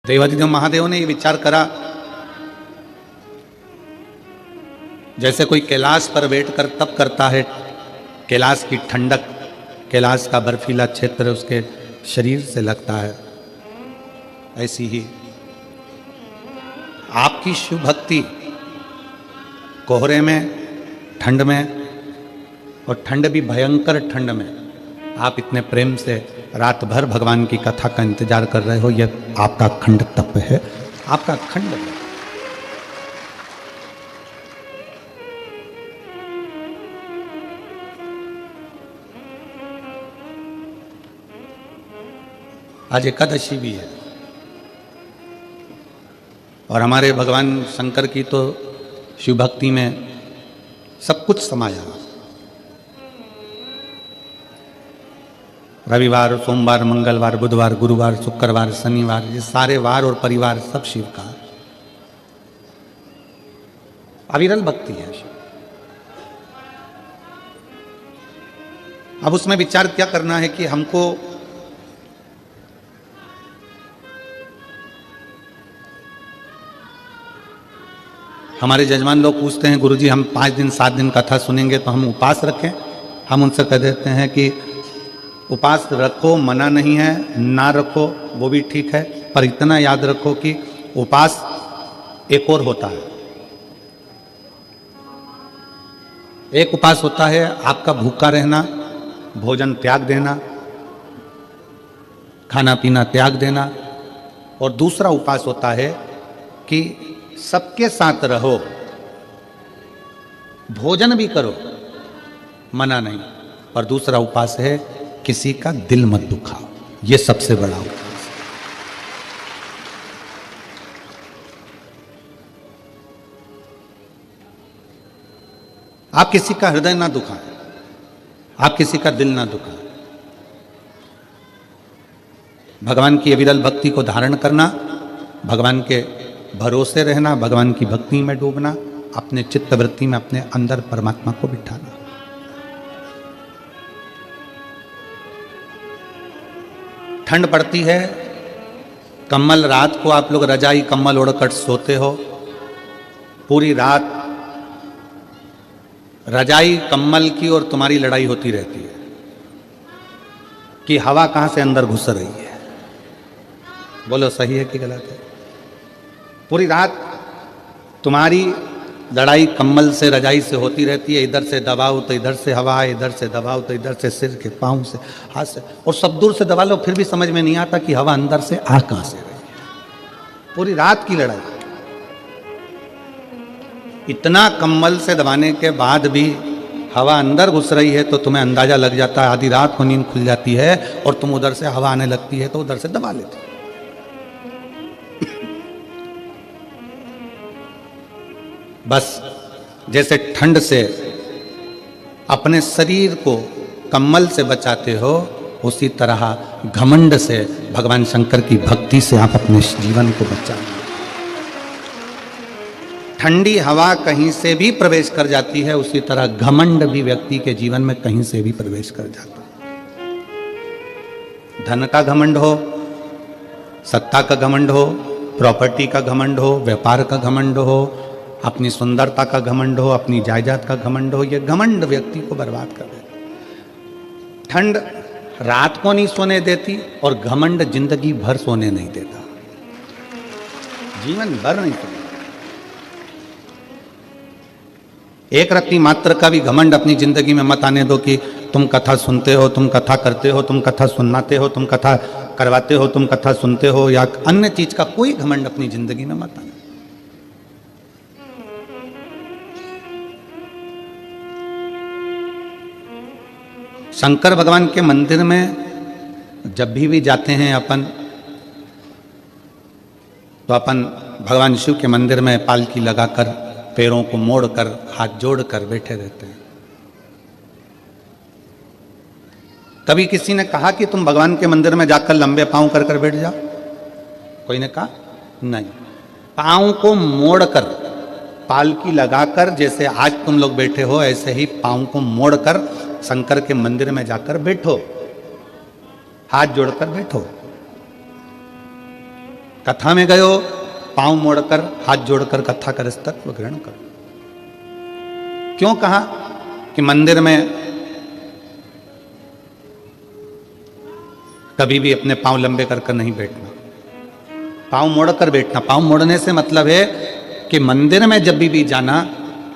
देवाधिदेव महादेव ने ये विचार करा, जैसे कोई कैलाश पर बैठकर तप करता है, कैलाश की ठंडक, कैलाश का बर्फीला क्षेत्र उसके शरीर से लगता है, ऐसी ही आपकी शिव भक्ति कोहरे में, ठंड में, और ठंड भी भयंकर ठंड में आप इतने प्रेम से रात भर भगवान की कथा का इंतजार कर रहे हो, यह आपका अखंड तप है, आपका अखंड है। आज एकादशी भी है और हमारे भगवान शंकर की तो शिव भक्ति में सब कुछ समाया। रविवार, सोमवार, मंगलवार, बुधवार, गुरुवार, शुक्रवार, शनिवार, ये सारे वार और परिवार सब शिव का अविरल भक्ति है शिव। अब उसमें विचार क्या करना है कि हमको हमारे जजमान लोग पूछते हैं, गुरुजी हम 5 दिन 7 दिन कथा सुनेंगे तो हम उपवास रखें? हम उनसे कह देते हैं कि उपवास रखो, मना नहीं है, ना रखो वो भी ठीक है, पर इतना याद रखो कि उपवास एक और होता है। एक उपवास होता है आपका भूखा रहना, भोजन त्याग देना, खाना पीना त्याग देना, और दूसरा उपवास होता है कि सबके साथ रहो, भोजन भी करो, मना नहीं, और दूसरा उपवास है किसी का दिल मत दुखाओ। ये सबसे बड़ा उपवास है। आप किसी का हृदय ना दुखाएं, आप किसी का दिल ना दुखाएं। भगवान की अविरल भक्ति को धारण करना, भगवान के भरोसे रहना, भगवान की भक्ति में डूबना, अपने चित्त वृत्ति में अपने अंदर परमात्मा को बिठाना। ठंड पड़ती है, कम्बल, रात को आप लोग रजाई कम्बल ओढ़कर सोते हो, पूरी रात रजाई कम्बल की और तुम्हारी लड़ाई होती रहती है कि हवा कहां से अंदर घुस रही है। बोलो सही है कि गलत है? पूरी रात तुम्हारी लड़ाई कम्बल से, रजाई से होती रहती है। इधर से दबाओ तो इधर से हवा है, इधर से दबाओ तो इधर से, सिर के पाँव से, हाथ से, और सब दूर से दबा लो फिर भी समझ में नहीं आता कि हवा अंदर से आ कहां से रही है। पूरी रात की लड़ाई, इतना कम्बल से दबाने के बाद भी हवा अंदर घुस रही है तो तुम्हें अंदाजा लग जाता है। आधी रात को नींद खुल जाती है और तुम उधर से हवा आने लगती है तो उधर से दबा लेते हो। बस जैसे ठंड से अपने शरीर को कम्बल से बचाते हो, उसी तरह घमंड से, भगवान शंकर की भक्ति से आप अपने जीवन को बचाओ। ठंडी हवा कहीं से भी प्रवेश कर जाती है, उसी तरह घमंड भी व्यक्ति के जीवन में कहीं से भी प्रवेश कर जाता है। धन का घमंड हो, सत्ता का घमंड हो, प्रॉपर्टी का घमंड हो, व्यापार का घमंड हो, अपनी सुंदरता का घमंड हो, अपनी जायदाद का घमंड हो, यह घमंड व्यक्ति को बर्बाद कर देता। ठंड रात को नहीं सोने देती और घमंड जिंदगी भर सोने नहीं देता, जीवन भर नहीं सोने। एक रत्ती मात्र का भी घमंड अपनी जिंदगी में मत आने दो कि तुम कथा सुनते हो, तुम कथा करते हो, तुम कथा सुनाते हो, तुम कथा करवाते हो, तुम कथा सुनते हो, या अन्य चीज का कोई घमंड अपनी जिंदगी में मत आने। शंकर भगवान के मंदिर में जब भी जाते हैं अपन, तो अपन भगवान शिव के मंदिर में पालकी लगाकर, पैरों को मोड़कर, हाथ जोड़कर बैठे रहते हैं। कभी किसी ने कहा कि तुम भगवान के मंदिर में जाकर लंबे पांव कर कर बैठ जाओ? कोई ने कहा नहीं। पांव को मोड़कर, पालकी लगाकर, जैसे आज तुम लोग बैठे हो ऐसे ही पांव को मोड़कर शंकर के मंदिर में जाकर बैठो, हाथ जोड़कर बैठो। कथा में गए हो, पांव मोड़कर हाथ जोड़कर कथा का रस्तत्व ग्रहण करो। क्यों कहा कि मंदिर में कभी भी अपने पांव लंबे कर नहीं बैठना, पांव मोड़कर बैठना। पांव मोड़ने से मतलब है कि मंदिर में जब भी जाना,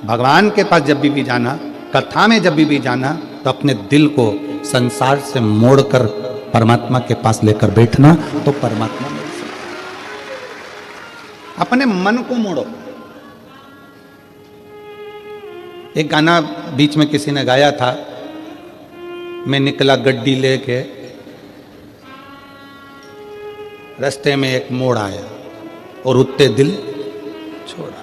भगवान के पास जब भी जाना, कथा में जब भी जाना, तो अपने दिल को संसार से मोड़कर परमात्मा के पास लेकर बैठना, तो परमात्मा मिल सकता। अपने मन को मोड़ो। एक गाना बीच में किसी ने गाया था, मैं निकला गड्डी लेके, रास्ते में एक मोड़ आया और उत्ते दिल छोड़ आया।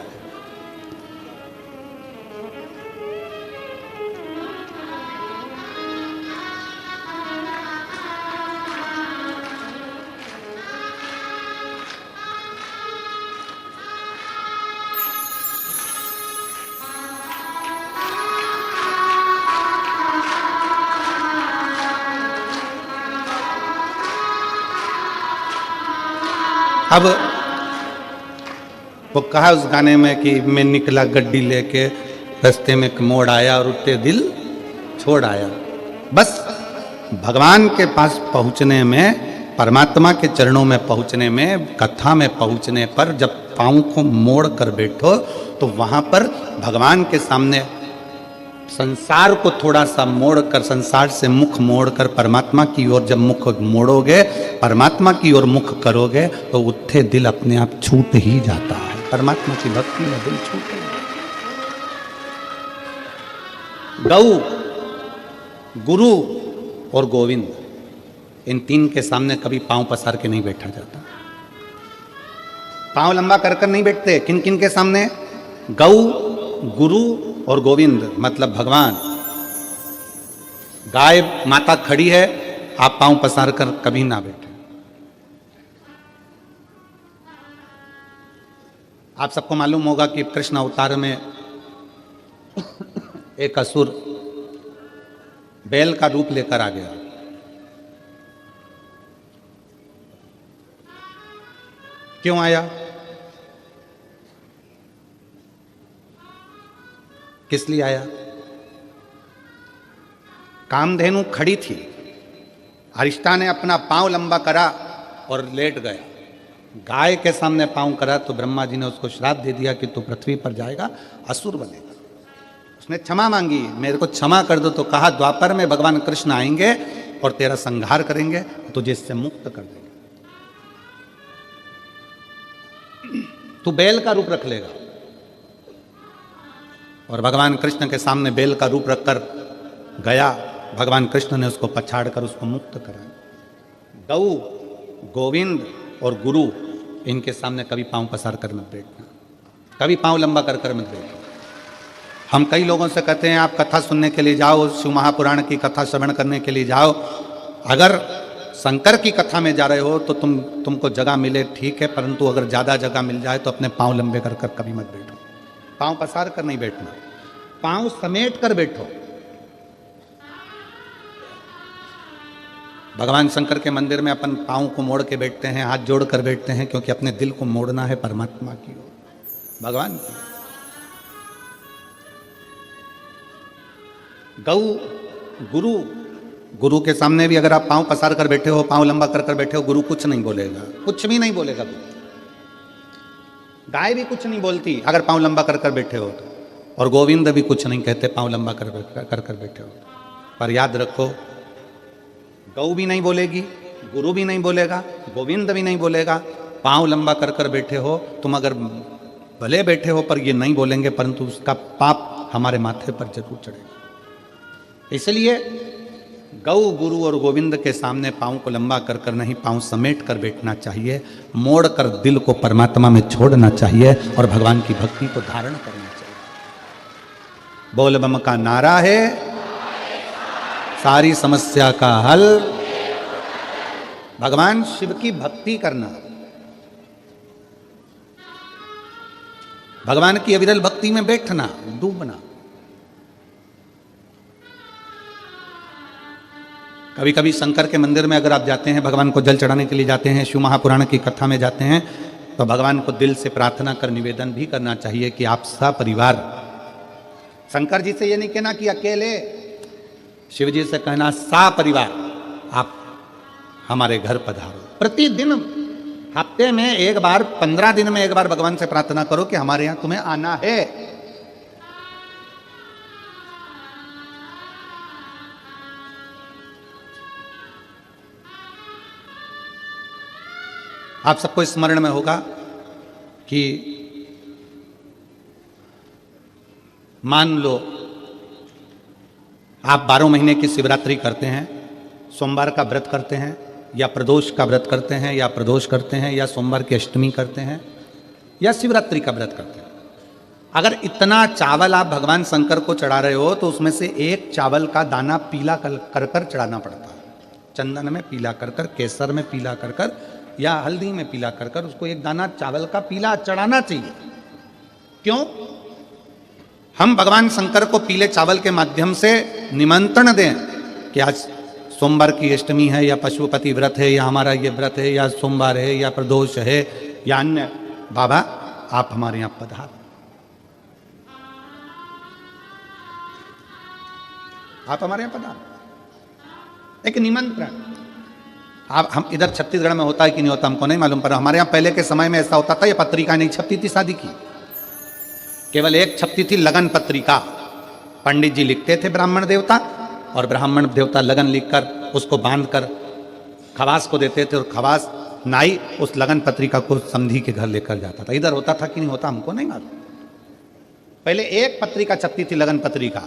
अब वो कहा उस गाने में कि मैं निकला गड्डी लेके, रास्ते में एक मोड़ आया और उत्ते दिल छोड़ आया। बस भगवान के पास पहुंचने में, परमात्मा के चरणों में पहुंचने में, कथा में पहुंचने पर जब पांव को मोड़ कर बैठो, तो वहां पर भगवान के सामने संसार को थोड़ा सा मोड़कर, संसार से मुख मोड़कर परमात्मा की ओर जब मुख मोड़ोगे, परमात्मा की ओर मुख करोगे, तो उत्थे दिल अपने आप छूट ही जाता है। परमात्मा की भक्ति में दिल छूटे। गौ, गुरु और गोविंद, इन तीन के सामने कभी पांव पसार के नहीं बैठा जाता। पांव लंबा कर नहीं बैठते। किन किन के सामने? गौ, गुरु और गोविंद, मतलब भगवान। गाय माता खड़ी है, आप पांव पसार कर कभी ना बैठे। आप सबको मालूम होगा कि कृष्ण अवतार में एक असुर बैल का रूप लेकर आ गया। क्यों आया? किस लिए आया? कामधेनु खड़ी थी, अरिष्टा ने अपना पांव लंबा करा और लेट गया। गाय के सामने पांव करा तो ब्रह्मा जी ने उसको श्राप दे दिया कि तू पृथ्वी पर जाएगा, असुर बनेगा। उसने क्षमा मांगी, मेरे को क्षमा कर दो। तो कहा द्वापर में भगवान कृष्ण आएंगे और तेरा संहार करेंगे, तुझे इससे मुक्त कर देंगे। तू बैल का रूप रख लेगा। और भगवान कृष्ण के सामने बैल का रूप रखकर गया। भगवान कृष्ण ने उसको पछाड़ कर उसको मुक्त करा। गौ, गोविंद और गुरु, इनके सामने कभी पांव पसार कर मत बैठना, कभी पांव लंबा कर कर मत बैठना। हम कई लोगों से कहते हैं आप कथा सुनने के लिए जाओ, शिव महापुराण की कथा श्रवण करने के लिए जाओ। अगर शंकर की कथा में जा रहे हो तो तुमको जगह मिले ठीक है, परंतु अगर ज़्यादा जगह मिल जाए तो अपने पांव लंबे कर कर कभी मत बैठो। पांव पसार कर नहीं बैठना, पांव समेट कर बैठो। भगवान शंकर के मंदिर में अपन पांव को मोड़ के बैठते हैं, हाथ जोड़ कर बैठते हैं, क्योंकि अपने दिल को मोड़ना है परमात्मा की ओर, भगवान की। गौ, गुरु, गुरु के सामने भी अगर आप पांव पसार कर बैठे हो, पांव लंबा कर कर बैठे हो, गुरु कुछ नहीं बोलेगा, कुछ भी नहीं बोलेगा। गाय भी कुछ नहीं बोलती अगर पांव लंबा कर कर बैठे हो तो, और गोविंद भी कुछ नहीं कहते पांव लंबा कर कर बैठे हो। पर याद रखो, गौ भी नहीं बोलेगी, गुरु भी नहीं बोलेगा, गोविंद भी नहीं बोलेगा। पांव लंबा कर कर बैठे हो, तुम अगर भले बैठे हो पर ये नहीं बोलेंगे, परंतु उसका पाप हमारे माथे पर जरूर चढ़ेगा। इसलिए गौ, गुरु और गोविंद के सामने पांव को लंबा कर कर नहीं, पांव समेट कर बैठना चाहिए। मोड़ कर दिल को परमात्मा में छोड़ना चाहिए और भगवान की भक्ति को धारण करना चाहिए। बोल बम का नारा है, सारी समस्या का हल। भगवान शिव की भक्ति करना, भगवान की अविरल भक्ति में बैठना, डूबना। कभी कभी शंकर के मंदिर में अगर आप जाते हैं, भगवान को जल चढ़ाने के लिए जाते हैं, शिव महापुराण की कथा में जाते हैं, तो भगवान को दिल से प्रार्थना कर निवेदन भी करना चाहिए कि आप सपरिवार, शंकर जी से ये नहीं कहना कि अकेले, शिव जी से कहना सपरिवार आप हमारे घर पधारो। प्रतिदिन, हफ्ते में एक बार, 15 दिन में एक बार भगवान से प्रार्थना करो कि हमारे यहां तुम्हें आना है। आप सबको स्मरण में होगा कि मान लो आप 12 महीने की शिवरात्रि करते हैं, सोमवार का व्रत करते हैं, या प्रदोष का व्रत करते हैं, या प्रदोष करते हैं, या सोमवार की अष्टमी करते हैं, या शिवरात्रि का व्रत करते हैं। अगर इतना चावल आप भगवान शंकर को चढ़ा रहे हो तो उसमें से एक चावल का दाना पीला कर कर चढ़ाना पड़ता है। चंदन में पीला कर कर, केसर में पीला कर कर, या हल्दी में पीला कर कर उसको एक दाना चावल का पीला चढ़ाना चाहिए। क्यों? हम भगवान शंकर को पीले चावल के माध्यम से निमंत्रण दें कि आज सोमवार की अष्टमी है, या पशुपति व्रत है, या हमारा ये व्रत है, या सोमवार है, या प्रदोष है, या अन्य, बाबा आप हमारे यहां पधार, आप हमारे यहां पधार, एक निमंत्रण। आप, हम इधर छत्तीसगढ़ में होता है कि नहीं होता हमको नहीं मालूम, पर हमारे यहां पहले के समय में ऐसा होता था, ये पत्रिका नहीं छपती थी शादी की, केवल एक छपती थी लगन पत्रिका। पंडित जी लिखते थे ब्राह्मण देवता, और ब्राह्मण देवता लगन लिखकर उसको बांधकर खवास को देते थे, और खवास नाई उस लगन पत्रिका को समधी के घर लेकर जाता था। इधर होता था कि नहीं होता हमको नहीं मालूम। पहले एक पत्रिका छपती थी, लगन पत्रिका।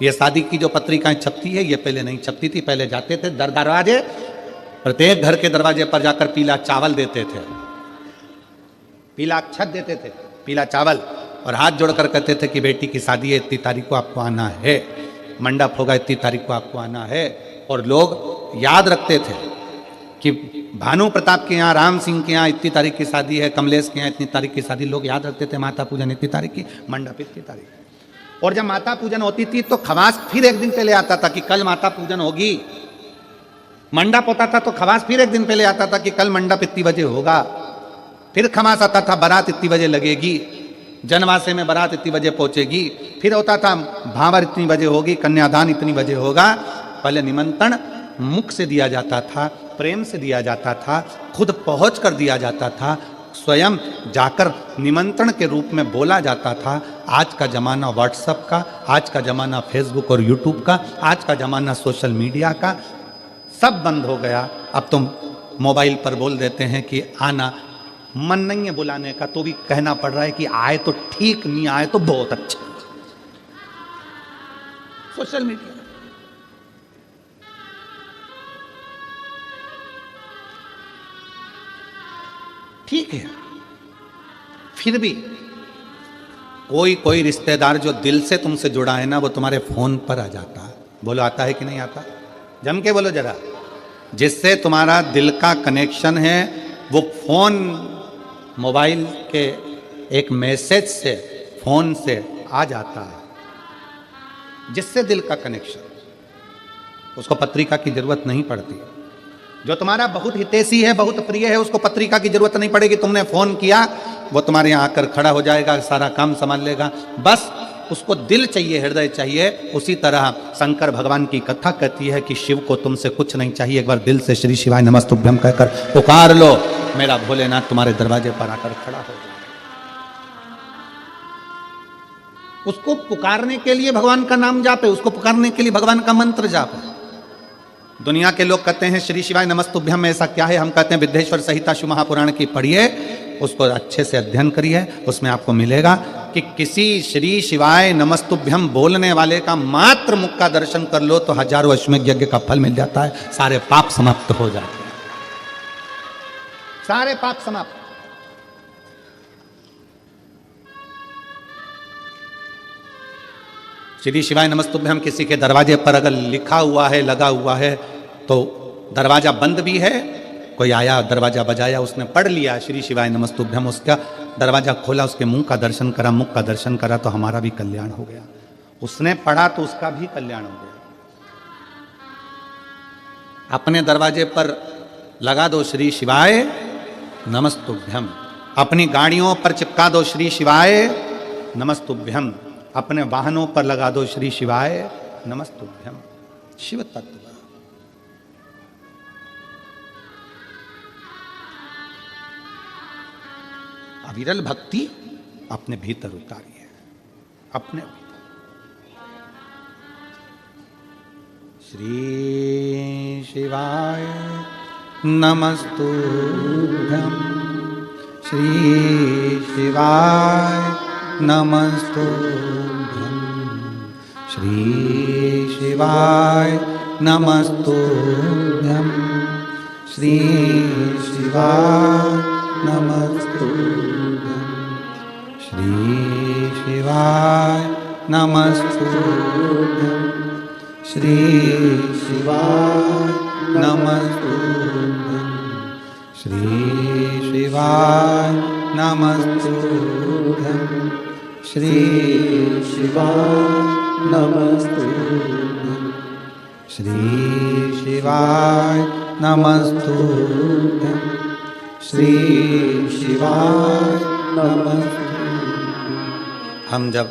ये शादी की जो पत्रिकाएं छपती है ये पहले नहीं छपती थी। पहले जाते थे दरवाजे, प्रत्येक घर के दरवाजे पर जाकर पीला चावल देते थे, पीला अक्षत देते थे, पीला चावल, और हाथ जोड़कर कहते थे कि बेटी की शादी है, इतनी तारीख को आपको आना है, मंडप होगा इतनी तारीख को आपको आना है। और लोग याद रखते थे कि भानु प्रताप के यहाँ, राम सिंह के यहाँ इतनी तारीख की शादी है, कमलेश के यहाँ इतनी तारीख की शादी, लोग याद रखते थे। माता पूजन इतनी तारीख की, मंडप इतनी तारीख। और जब माता पूजन होती थी तो खवास फिर एक दिन पहले आता था कि कल माता पूजन होगी। मंडप होता था तो खवास फिर एक दिन पहले आता था कि कल मंडप इतनी बजे होगा। फिर खवास आता था बारात इतनी बजे लगेगी, जनवासे में बारात इतनी बजे पहुंचेगी। फिर होता था भावर इतनी बजे होगी, कन्यादान इतनी बजे होगा। पहले निमंत्रण मुख से दिया जाता था, प्रेम से दिया जाता था, खुद पहुंच कर दिया जाता था, स्वयं जाकर निमंत्रण के रूप में बोला जाता था। आज का ज़माना व्हाट्सएप का, आज का ज़माना फेसबुक और यूट्यूब का, आज का ज़माना सोशल मीडिया का, सब बंद हो गया। अब तुम मोबाइल पर बोल देते हैं कि आना, मन नहीं है बुलाने का तो भी कहना पड़ रहा है कि आए तो ठीक, नहीं आए तो बहुत अच्छा। सोशल मीडिया ठीक है, फिर भी कोई कोई रिश्तेदार जो दिल से तुमसे जुड़ा है ना, वो तुम्हारे फोन पर आ जाता है। बोलो आता है कि नहीं आता? जम के बोलो जरा। जिससे तुम्हारा दिल का कनेक्शन है वो फोन, मोबाइल के एक मैसेज से, फोन से आ जाता है। जिससे दिल का कनेक्शन, उसको पत्रिका की जरूरत नहीं पड़ती। जो तुम्हारा बहुत हितैषी है, बहुत प्रिय है, उसको पत्रिका की जरूरत नहीं पड़ेगी। तुमने फोन किया, वो तुम्हारे यहाँ आकर खड़ा हो जाएगा, सारा काम संभाल लेगा। बस उसको दिल चाहिए, हृदय चाहिए। उसी तरह शंकर भगवान की कथा कहती है कि शिव को तुमसे कुछ नहीं चाहिए, एक बार दिल से श्री शिवाय नमस्तुभ्यम कहकर पुकार लो, मेरा भोलेनाथ तुम्हारे दरवाजे पर आकर खड़ा हो जाए। उसको पुकारने के लिए भगवान का नाम जापे, उसको पुकारने के लिए भगवान का मंत्र जापे। दुनिया के लोग कहते हैं श्री शिवाय नमस्तुभ्यम में ऐसा क्या है? हम कहते हैं विद्येश्वर संहिता शिव महापुराण की पढ़िए, उसको अच्छे से अध्ययन करिए, उसमें आपको मिलेगा कि किसी श्री शिवाय नमस्तुभ्यम बोलने वाले का मात्र मुख का दर्शन कर लो तो हजारों अश्वमेध यज्ञ का फल मिल जाता है, सारे पाप समाप्त हो जाते हैं, सारे पाप समाप्त। श्री शिवाय नमस्तुभ्यम किसी के दरवाजे पर अगर लिखा हुआ है, लगा हुआ है, तो दरवाजा बंद भी है, कोई आया दरवाजा बजाया, उसने पढ़ लिया श्री शिवाय नमस्तुभ्यम, उसका दरवाजा खोला, उसके मुंह का दर्शन करा, मुख का दर्शन करा, तो हमारा भी कल्याण हो गया। उसने पढ़ा तो उसका भी कल्याण हो गया। अपने दरवाजे पर लगा दो श्री शिवाय नमस्तुभ्यम, अपनी गाड़ियों पर चिपका दो श्री शिवाय नमस्तुभ्यम, अपने वाहनों पर लगा दो श्री शिवाय नमस्तुभ्यम। शिव तत्व अविरल भक्ति अपने भीतर उतारिए, अपने श्री शिवाय नमस्तुभ्यम, श्री शिवाय नमस्तुभ्यम, श्री शिवाय नमस्तुभ्यम, श्री शिवाय नमस्तुभ्यम, श्री शिवाय नमस्तुभ्यम, श्री शिवाय नमस्तुभ्यम, श्री शिवाय नमस्तुभ्यम, श्री शिवाय नमस्तुभ्यम, श्री शिवाय नमस्तुभ्यम, श्री शिवाय नमस्तुभ्यम। हम जब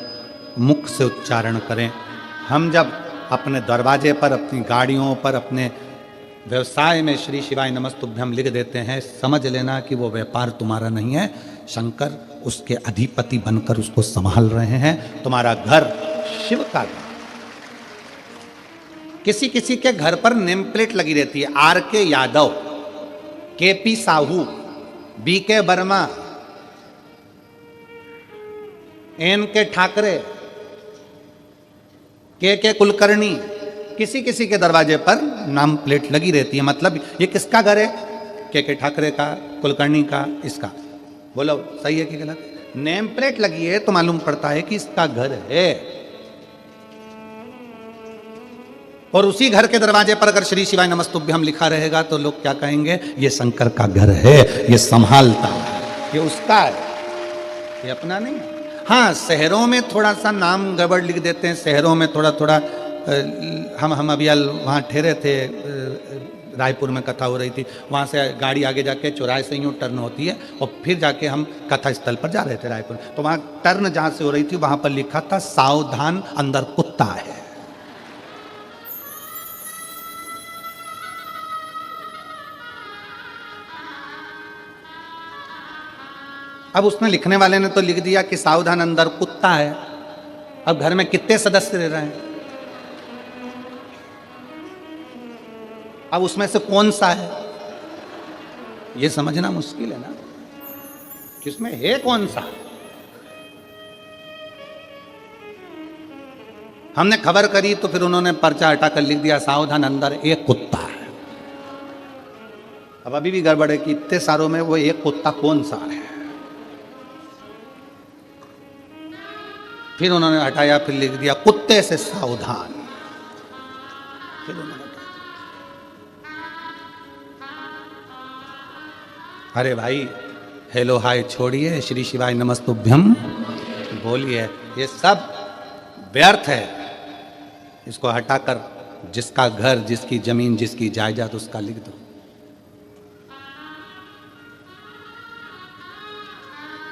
मुख से उच्चारण करें, हम जब अपने दरवाजे पर, अपनी गाड़ियों पर, अपने व्यवसाय में श्री शिवाय नमस्तुभ्यम लिख देते हैं, समझ लेना कि वो व्यापार तुम्हारा नहीं है, शंकर उसके अधिपति बनकर उसको संभाल रहे हैं। तुम्हारा घर शिव का घर। किसी किसी के घर पर नेम प्लेट लगी रहती है, आर के यादव, के पी साहू, बी के वर्मा, एन के ठाकरे, के कुलकर्णी। किसी किसी के दरवाजे पर नाम प्लेट लगी रहती है, मतलब ये किसका घर है? के ठाकरे का, कुलकर्णी का, इसका। बोलो सही है कि गलत? नेम प्लेट लगी है तो मालूम पड़ता है कि इसका घर है। और उसी घर के दरवाजे पर अगर श्री शिवाय नमस्तुभ्यम लिखा रहेगा तो लोग क्या कहेंगे? ये शंकर का घर है, ये संभालता है, ये उसका है, ये अपना नहीं है। हाँ, शहरों में थोड़ा सा नाम गड़बड़ लिख देते हैं, शहरों में थोड़ा थोड़ा। हम अभी वहाँ ठहरे थे, रायपुर में कथा हो रही थी, वहाँ से गाड़ी आगे जाके चौराहे से यूँ टर्न होती है और फिर जाके हम कथा स्थल पर जा रहे थे रायपुर। तो वहाँ टर्न जहाँ से हो रही थी वहाँ पर लिखा था सावधान अंदर कुत्ता है। अब उसने लिखने वाले ने तो लिख दिया कि सावधान अंदर कुत्ता है। अब घर में कितने सदस्य रह रहे हैं? अब उसमें से कौन सा है ये समझना मुश्किल है ना, कि उसमें है कौन सा। हमने खबर करी तो फिर उन्होंने पर्चा हटाकर लिख दिया सावधान अंदर एक कुत्ता है। अब अभी भी गड़बड़ है कि इतने सारों में वो एक कुत्ता कौन सा है। फिर उन्होंने हटाया, फिर लिख दिया कुत्ते से सावधान। फिर उन्होंने अरे भाई हेलो हाय छोड़िए, श्री शिवाय नमस्तुभ्यम बोलिए। ये सब व्यर्थ है। इसको हटाकर जिसका घर, जिसकी जमीन, जिसकी जायदाद उसका लिख दो।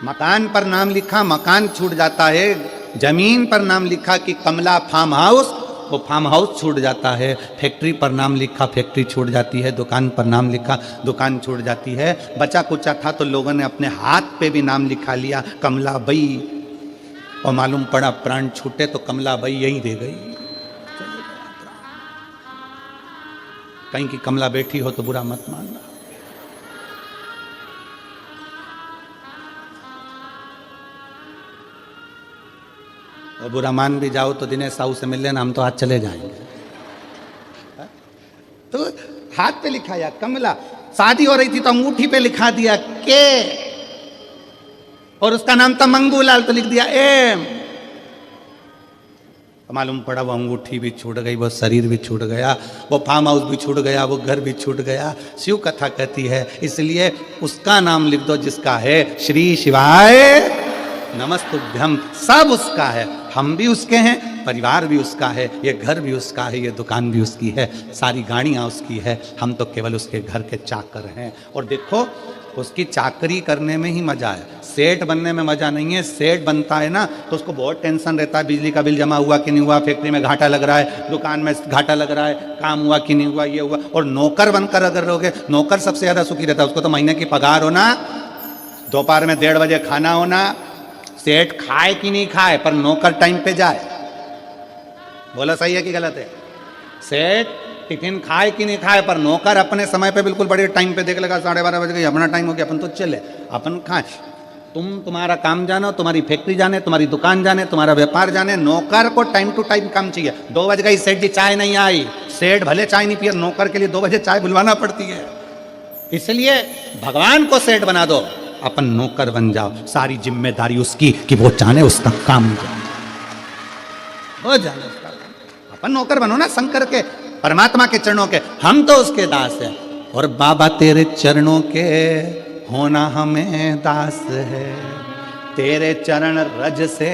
मकान पर नाम लिखा, मकान छूट जाता है। जमीन पर नाम लिखा कि कमला फार्म हाउस, वो फार्म हाउस छूट जाता है। फैक्ट्री पर नाम लिखा, फैक्ट्री छूट जाती है। दुकान पर नाम लिखा, दुकान छूट जाती है। बचा कुचा था तो लोगों ने अपने हाथ पे भी नाम लिखा लिया कमला बाई, और मालूम पड़ा प्राण छूटे तो कमला बाई यही दे गई। कहीं की कमला बैठी हो तो बुरा मत मानना। और बुरा मान भी जाओ तो दिनेश साहू से मिल लेना, हम तो आज चले जाएंगे। तो हाथ पे लिखा या कमला। शादी हो रही थी तो अंगूठी पे लिखा दिया के, और उसका नाम था मंगूलाल तो लिख दिया एम। मालूम पड़ा वो अंगूठी भी छूट गई, वो शरीर भी छूट गया, वो फार्म हाउस भी छूट गया, वो घर भी छूट गया। शिव कथा कहती है इसलिए उसका नाम लिख दो जिसका है श्री शिवाय नमस्तुभ्यम। सब उसका है, हम भी उसके हैं, परिवार भी उसका है, ये घर भी उसका है, ये दुकान भी उसकी है, सारी गाड़ियाँ उसकी है, हम तो केवल उसके घर के चाकर हैं। और देखो उसकी चाकरी करने में ही मजा है, सेठ बनने में मजा नहीं है। सेठ बनता है ना तो उसको बहुत टेंशन रहता है, बिजली का बिल जमा हुआ कि नहीं हुआ, फैक्ट्री में घाटा लग रहा है, दुकान में घाटा लग रहा है, काम हुआ कि नहीं हुआ, ये हुआ। और नौकर बनकर अगर रहोगे, नौकर सबसे ज्यादा सुखी रहता है, उसको तो महीने की पगार होना, दोपहर में 1:30 बजे खाना होना, सेठ खाए कि नहीं खाए पर नौकर टाइम पे जाए। बोला सही है कि गलत है? सेठ टिफिन खाए कि नहीं खाए पर नौकर अपने समय पे बिल्कुल बड़े टाइम पे देख लेगा, 12:30 बज गई, अपना टाइम हो गया, अपन तो चले, अपन खाए। तुम्हारा काम जानो, तुम्हारी फैक्ट्री जाने, तुम्हारी दुकान जाने, तुम्हारा व्यापार जाने, नौकर को टाइम टू टाइम काम चाहिए। 2 बज गई, सेठ जी चाय नहीं आई, सेठ भले चाय नहीं पिए, नौकर के लिए 2 बजे चाय बुलवाना पड़ती है। इसलिए भगवान को सेठ बना दो, अपन नौकर बन जाओ, सारी जिम्मेदारी उसकी कि वो जाने उसका काम हो जाने उसका काम। अपन नौकर बनो ना शंकर के, परमात्मा के चरणों के, हम तो उसके दास हैं। और बाबा तेरे चरणों के होना हमें दास है, तेरे चरण रज से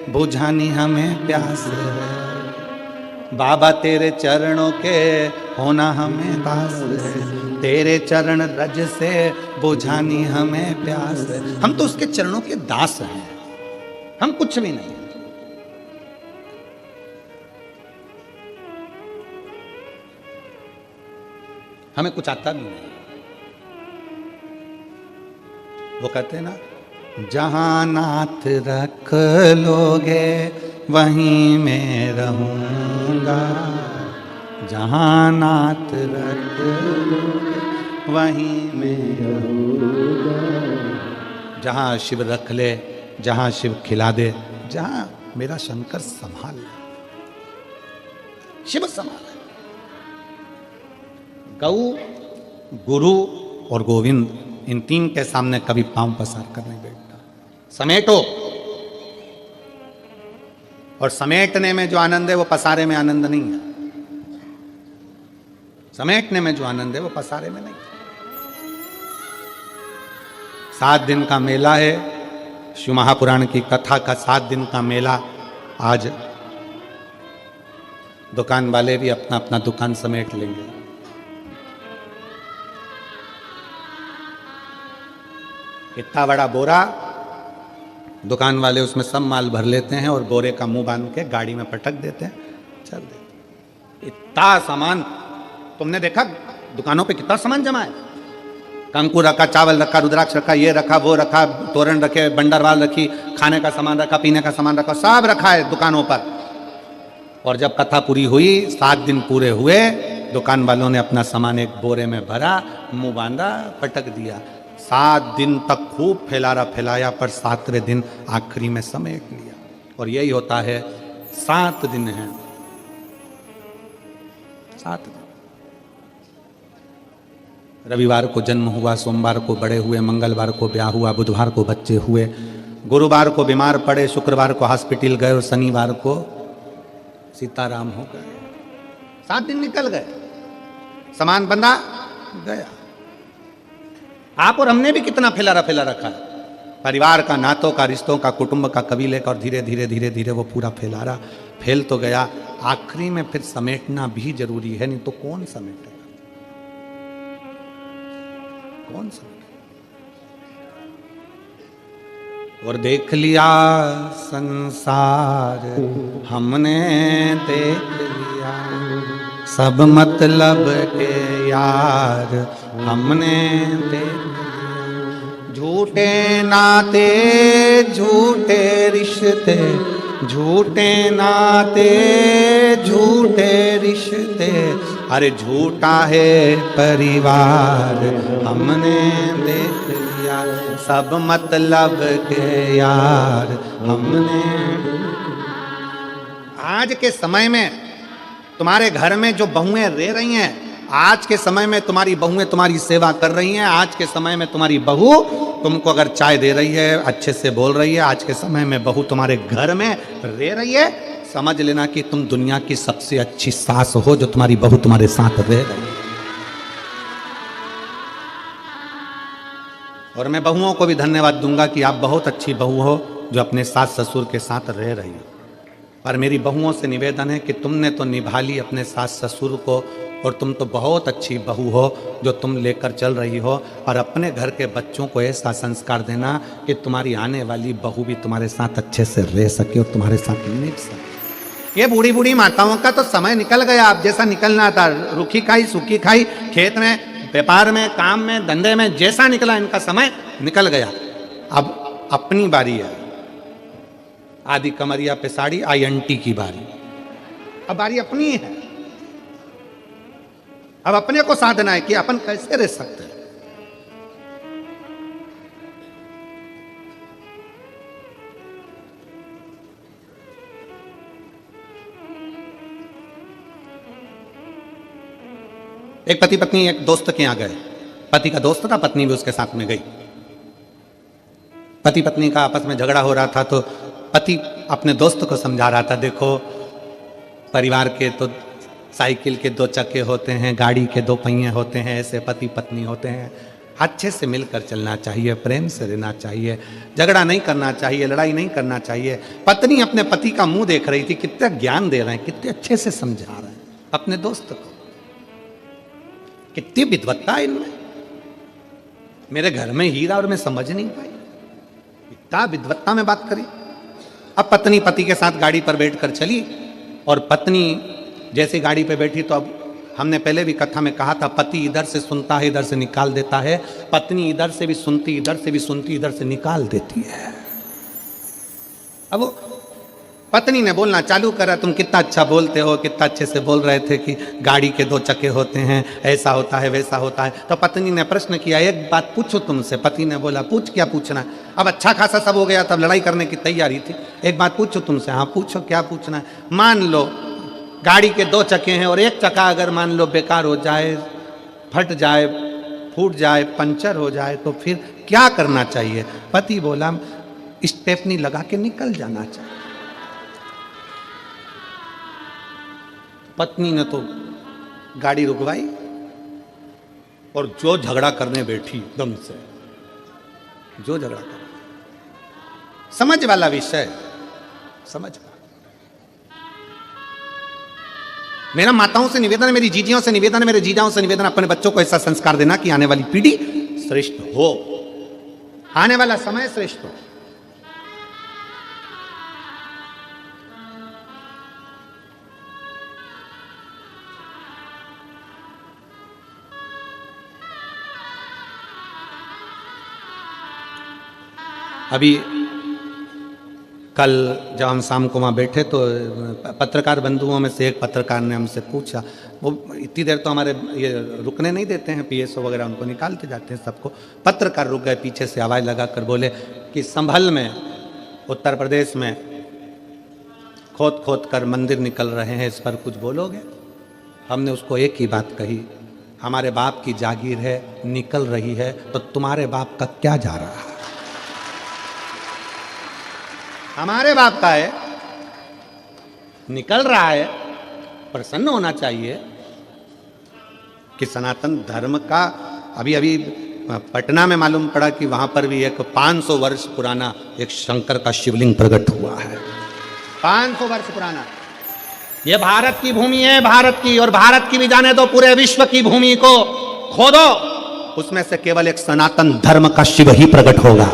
बुझानी हमें प्यास है। बाबा तेरे चरणों के होना हमें दास है, तेरे चरण रज से बुझानी हमें प्यास है। हम तो उसके चरणों के दास हैं, हम कुछ भी नहीं। हमें कुछ आता भी नहीं। वो कहते हैं ना, जहां नाथ रख लोगे वहीं मैं रहूंगा, जहां नाथ रख लोगे वहीं मैं रहूंगा। जहां शिव रख ले, जहां शिव खिला दे, जहां मेरा शंकर संभाल ले, शिव संभाल। गौ, गुरु और गोविंद, इन 3 के सामने कभी पांव पसार कर नहीं बैठता। समेटो, और समेटने में जो आनंद है वो पसारे में आनंद नहीं है। समेटने में जो आनंद है वो पसारे में नहीं। 7 दिन का मेला है, शिव महापुराण की कथा का 7 दिन का मेला। आज दुकान वाले भी अपना अपना दुकान समेट लेंगे। इतना बड़ा बोरा, दुकान वाले उसमें सब माल भर लेते हैं और बोरे का मुंह बांध के गाड़ी में पटक देते हैं, चल देते। इतना सामान तुमने देखा दुकानों पे कितना सामान जमा है? कंकु रखा, चावल रखा, रुद्राक्ष रखा, ये रखा, वो रखा, तोरण रखे, बंडरवाल रखी, खाने का सामान रखा, पीने का सामान रखा, सब रखा है दुकानों पर। और जब कथा पूरी हुई, 7 दिन पूरे हुए, दुकान वालों ने अपना सामान एक बोरे में भरा, मुंह बांधा, पटक दिया। 7 दिन तक खूब फैलाया, पर 7वें दिन आखिरी में समेट लिया। और यही होता है, 7 दिन हैं, 7 दिन। रविवार को जन्म हुआ, सोमवार को बड़े हुए, मंगलवार को ब्याह हुआ, बुधवार को बच्चे हुए, गुरुवार को बीमार पड़े, शुक्रवार को हॉस्पिटल गए और शनिवार को सीताराम हो गए। 7 दिन निकल गए, सामान बंधा गया। आप और हमने भी कितना फैला रखा है, परिवार का, नातों का, रिश्तों का, कुटुंब का, कबीले का, और धीरे धीरे वो पूरा फैल तो गया। आखिरी में फिर समेटना भी जरूरी है, नहीं तो कौन समेटेगा, कौन समेटेगा? और देख लिया संसार हमने, देख लिया सब मतलब के यार हमने देख लिया। झूठे नाते, झूठे रिश्ते, झूठे नाते, झूठे रिश्ते, अरे झूठा है परिवार हमने देख लिया। सब मतलब के यार हमने। आज के समय में तुम्हारे घर में जो बहुएं रह रही हैं, आज के समय में तुम्हारी बहुएं तुम्हारी सेवा कर रही हैं। आज के समय में तुम्हारी बहू तुमको अगर चाय दे रही है, अच्छे से बोल रही है, आज के समय में बहू तुम्हारे घर में रह रही है, समझ लेना कि तुम दुनिया की सबसे अच्छी सास हो, जो तुम्हारी बहू तुम्हारे साथ रह रही है। और मैं बहुओं को भी धन्यवाद दूंगा कि आप बहुत अच्छी बहू हो, जो अपने सास ससुर के साथ रह रही हो। पर मेरी बहुओं से निवेदन है कि तुमने तो निभा ली अपने सास ससुर को, और तुम तो बहुत अच्छी बहू हो जो तुम लेकर चल रही हो, और अपने घर के बच्चों को ऐसा संस्कार देना कि तुम्हारी आने वाली बहू भी तुम्हारे साथ अच्छे से रह सके और तुम्हारे साथ निभ सके। ये बूढ़ी बूढ़ी माताओं का तो समय निकल गया, अब जैसा निकलना था, रूखी खाई सूखी खाई, खेत में, व्यापार में, काम में, धंधे में, जैसा निकला इनका समय निकल गया। अब अपनी बारी है। आदि कमरिया पे साड़ी INT की बारी, अब बारी अपनी है। अब अपने को साधना है कि अपन कैसे रह सकते हैं। एक पति पत्नी एक दोस्त के यहां गए। पति का दोस्त था, पत्नी भी उसके साथ में गई। पति पत्नी का आपस में झगड़ा हो रहा था, तो पति अपने दोस्त को समझा रहा था, देखो परिवार के तो साइकिल के 2 चक्के होते हैं, गाड़ी के 2 पहिए होते हैं, ऐसे पति पत्नी होते हैं। अच्छे से मिलकर चलना चाहिए, प्रेम से रहना चाहिए, झगड़ा नहीं करना चाहिए, लड़ाई नहीं करना चाहिए। पत्नी अपने पति का मुंह देख रही थी, कितना ज्ञान दे रहे हैं, कितने अच्छे से समझा रहे हैं अपने दोस्त को, कितनी विद्वत्ता है इनमें। मेरे घर में हीरा और मैं समझ नहीं पाई, इतना विद्वत्ता में बात करी। अब पत्नी पति के साथ गाड़ी पर बैठकर चली, और पत्नी जैसे गाड़ी पे बैठी तो अब हमने पहले भी कथा में कहा था, पति इधर से सुनता है इधर से निकाल देता है, पत्नी इधर से भी सुनती इधर से भी सुनती इधर से निकाल देती है। अब पत्नी ने बोलना चालू करा, तुम कितना अच्छा बोलते हो, कितना अच्छे से बोल रहे थे कि गाड़ी के 2 चक्के होते हैं, ऐसा होता है वैसा होता है। तो पत्नी ने प्रश्न किया, एक बात पूछो तुमसे। पति ने बोला, पूछ, क्या पूछना है। अब अच्छा खासा सब हो गया, तब लड़ाई करने की तैयारी थी। एक बात पूछो तुमसे। हाँ पूछो, क्या पूछना है। मान लो गाड़ी के 2 चक्के हैं, और एक चक्का अगर मान लो बेकार हो जाए, फट जाए, फूट जाए, पंचर हो जाए, तो फिर क्या करना चाहिए। पति बोला, स्टेपनी लगा के निकल जाना चाहिए। पत्नी ने तो गाड़ी रुकवाई और जो झगड़ा करने बैठी, एकदम से जो झगड़ा कर, समझ वाला विषय, समझ। मेरा माताओं से निवेदन है, मेरी जीजियों से निवेदन है, मेरे जीजाओं से निवेदन, अपने बच्चों को ऐसा संस्कार देना कि आने वाली पीढ़ी श्रेष्ठ हो, आने वाला समय श्रेष्ठ हो। अभी कल जब हम शाम को वहाँ बैठे तो पत्रकार बंधुओं में से एक पत्रकार ने हमसे पूछा, वो इतनी देर तो हमारे ये रुकने नहीं देते हैं, PSO वगैरह उनको निकालते जाते हैं सबको। पत्रकार रुक गए, पीछे से आवाज़ लगा कर बोले कि संभल में उत्तर प्रदेश में खोद खोद कर मंदिर निकल रहे हैं, इस पर कुछ बोलोगे। हमने उसको एक ही बात कही, हमारे बाप की जागीर है, निकल रही है, तो तुम्हारे बाप का क्या जा रहा है। हमारे बाप का है, निकल रहा है, प्रसन्न होना चाहिए कि सनातन धर्म का। अभी अभी पटना में मालूम पड़ा कि वहां पर भी एक 500 वर्ष पुराना एक शंकर का शिवलिंग प्रकट हुआ है। 500 वर्ष पुराना। ये भारत की भूमि है, भारत की, और भारत की भी जाने दो, पूरे विश्व की भूमि को खोदो, उसमें से केवल एक सनातन धर्म का शिव ही प्रकट होगा।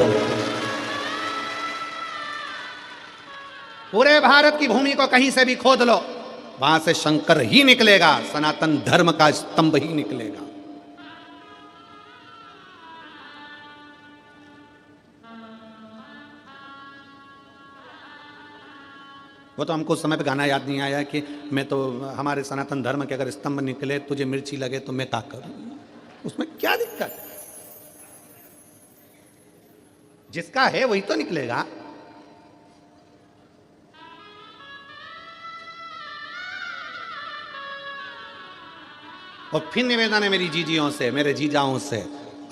पूरे भारत की भूमि को कहीं से भी खोद लो, वहां से शंकर ही निकलेगा, सनातन धर्म का स्तंभ ही निकलेगा। वो तो हमको उस समय पे गाना याद नहीं आया कि मैं तो, हमारे सनातन धर्म के अगर स्तंभ निकले, तुझे मिर्ची लगे तो मैं क्या करूं, उसमें क्या दिक्कत। जिसका है वही तो निकलेगा। और फिर निवेदन है मेरी जीजियों से, मेरे जीजाओं से,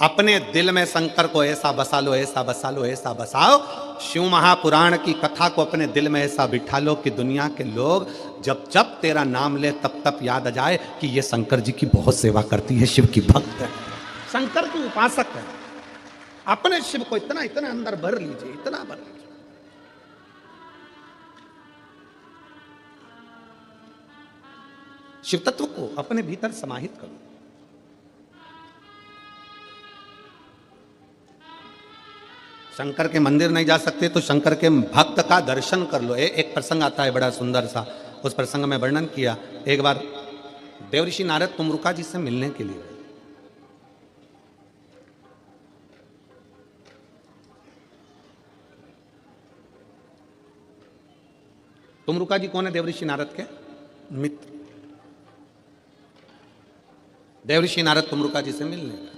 अपने दिल में शंकर को ऐसा बसा लो, ऐसा बसा लो, ऐसा बसाओ, शिव महापुराण की कथा को अपने दिल में ऐसा बिठा लो कि दुनिया के लोग जब जब तेरा नाम ले तब तब याद आ जाए कि ये शंकर जी की बहुत सेवा करती है, शिव की भक्त है, शंकर की उपासक है। अपने शिव को इतना इतना अंदर भर लीजिए, इतना भर लीजिए। शिव तत्व को अपने भीतर समाहित करो। शंकर के मंदिर नहीं जा सकते तो शंकर के भक्त का दर्शन कर लो। एक प्रसंग आता है बड़ा सुंदर सा, उस प्रसंग में वर्णन किया। एक बार देवऋषि नारद तुमरुका जी से मिलने के लिए गए। तुमरुका जी कौन है? देवऋषि नारद के मित्र। देवऋषि नारद तुमरुका जी से मिलने गए।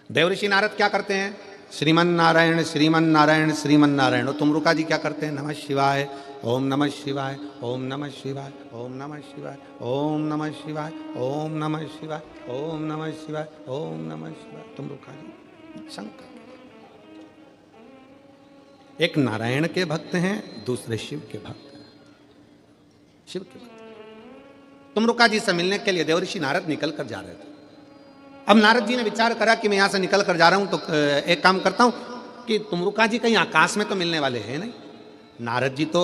देवऋषि नारद क्या करते हैं? श्रीमन नारायण श्रीमन नारायण श्रीमन नारायण। और तुमरुका जी क्या करते हैं? नमः शिवाय, ओम नमः शिवाय, ओम नमः शिवाय, ओम नमः शिवाय, ओम नमः शिवाय, ओम नमः शिवाय, ओम नमः शिवाय, ओम नमः शिवाय। तुमरुका जी शंकर, एक नारायण के भक्त हैं, दूसरे शिव के भक्त हैं। शिव के भक्त। तुमरुका जी से मिलने के लिए देवऋषि नारद निकल कर जा रहे थे। अब नारद जी ने विचार करा कि मैं यहां से निकल कर जा रहा हूं तो एक काम करता हूं कि तुमरुका जी कहीं आकाश में तो मिलने वाले हैं नहीं। नारद जी तो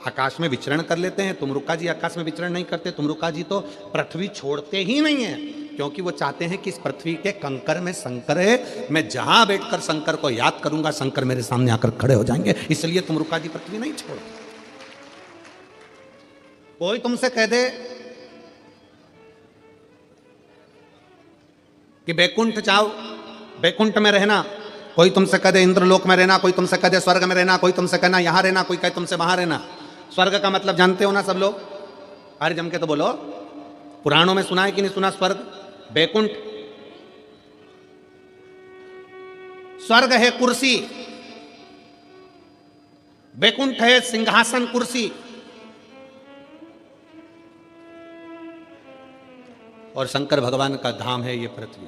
आकाश में विचरण कर लेते हैं, तुमरुका जी आकाश में विचरण नहीं करते। तुमरुका जी तो पृथ्वी छोड़ते ही नहीं है, क्योंकि वो चाहते हैं कि इस पृथ्वी के कंकर में शंकर है, मैं जहां बैठकर शंकर को याद करूंगा शंकर मेरे सामने आकर खड़े हो जाएंगे, इसलिए तुमरुका जी पृथ्वी नहीं छोड़ते। कोई तुमसे कह दे कि बैकुंठ जाओ, बैकुंठ में रहना, कोई तुमसे कह दे इंद्रलोक में रहना, कोई तुमसे कह दे स्वर्ग में रहना, कोई तुमसे कहना यहां रहना, कोई कहे तुमसे वहां रहना। स्वर्ग का मतलब जानते हो ना सब लोग? अरे जम के तो बोलो, पुराणों में सुना है कि नहीं सुना? स्वर्ग, बैकुंठ। स्वर्ग है कुर्सी, बैकुंठ है सिंहासन कुर्सी, और शंकर भगवान का धाम है ये पृथ्वी।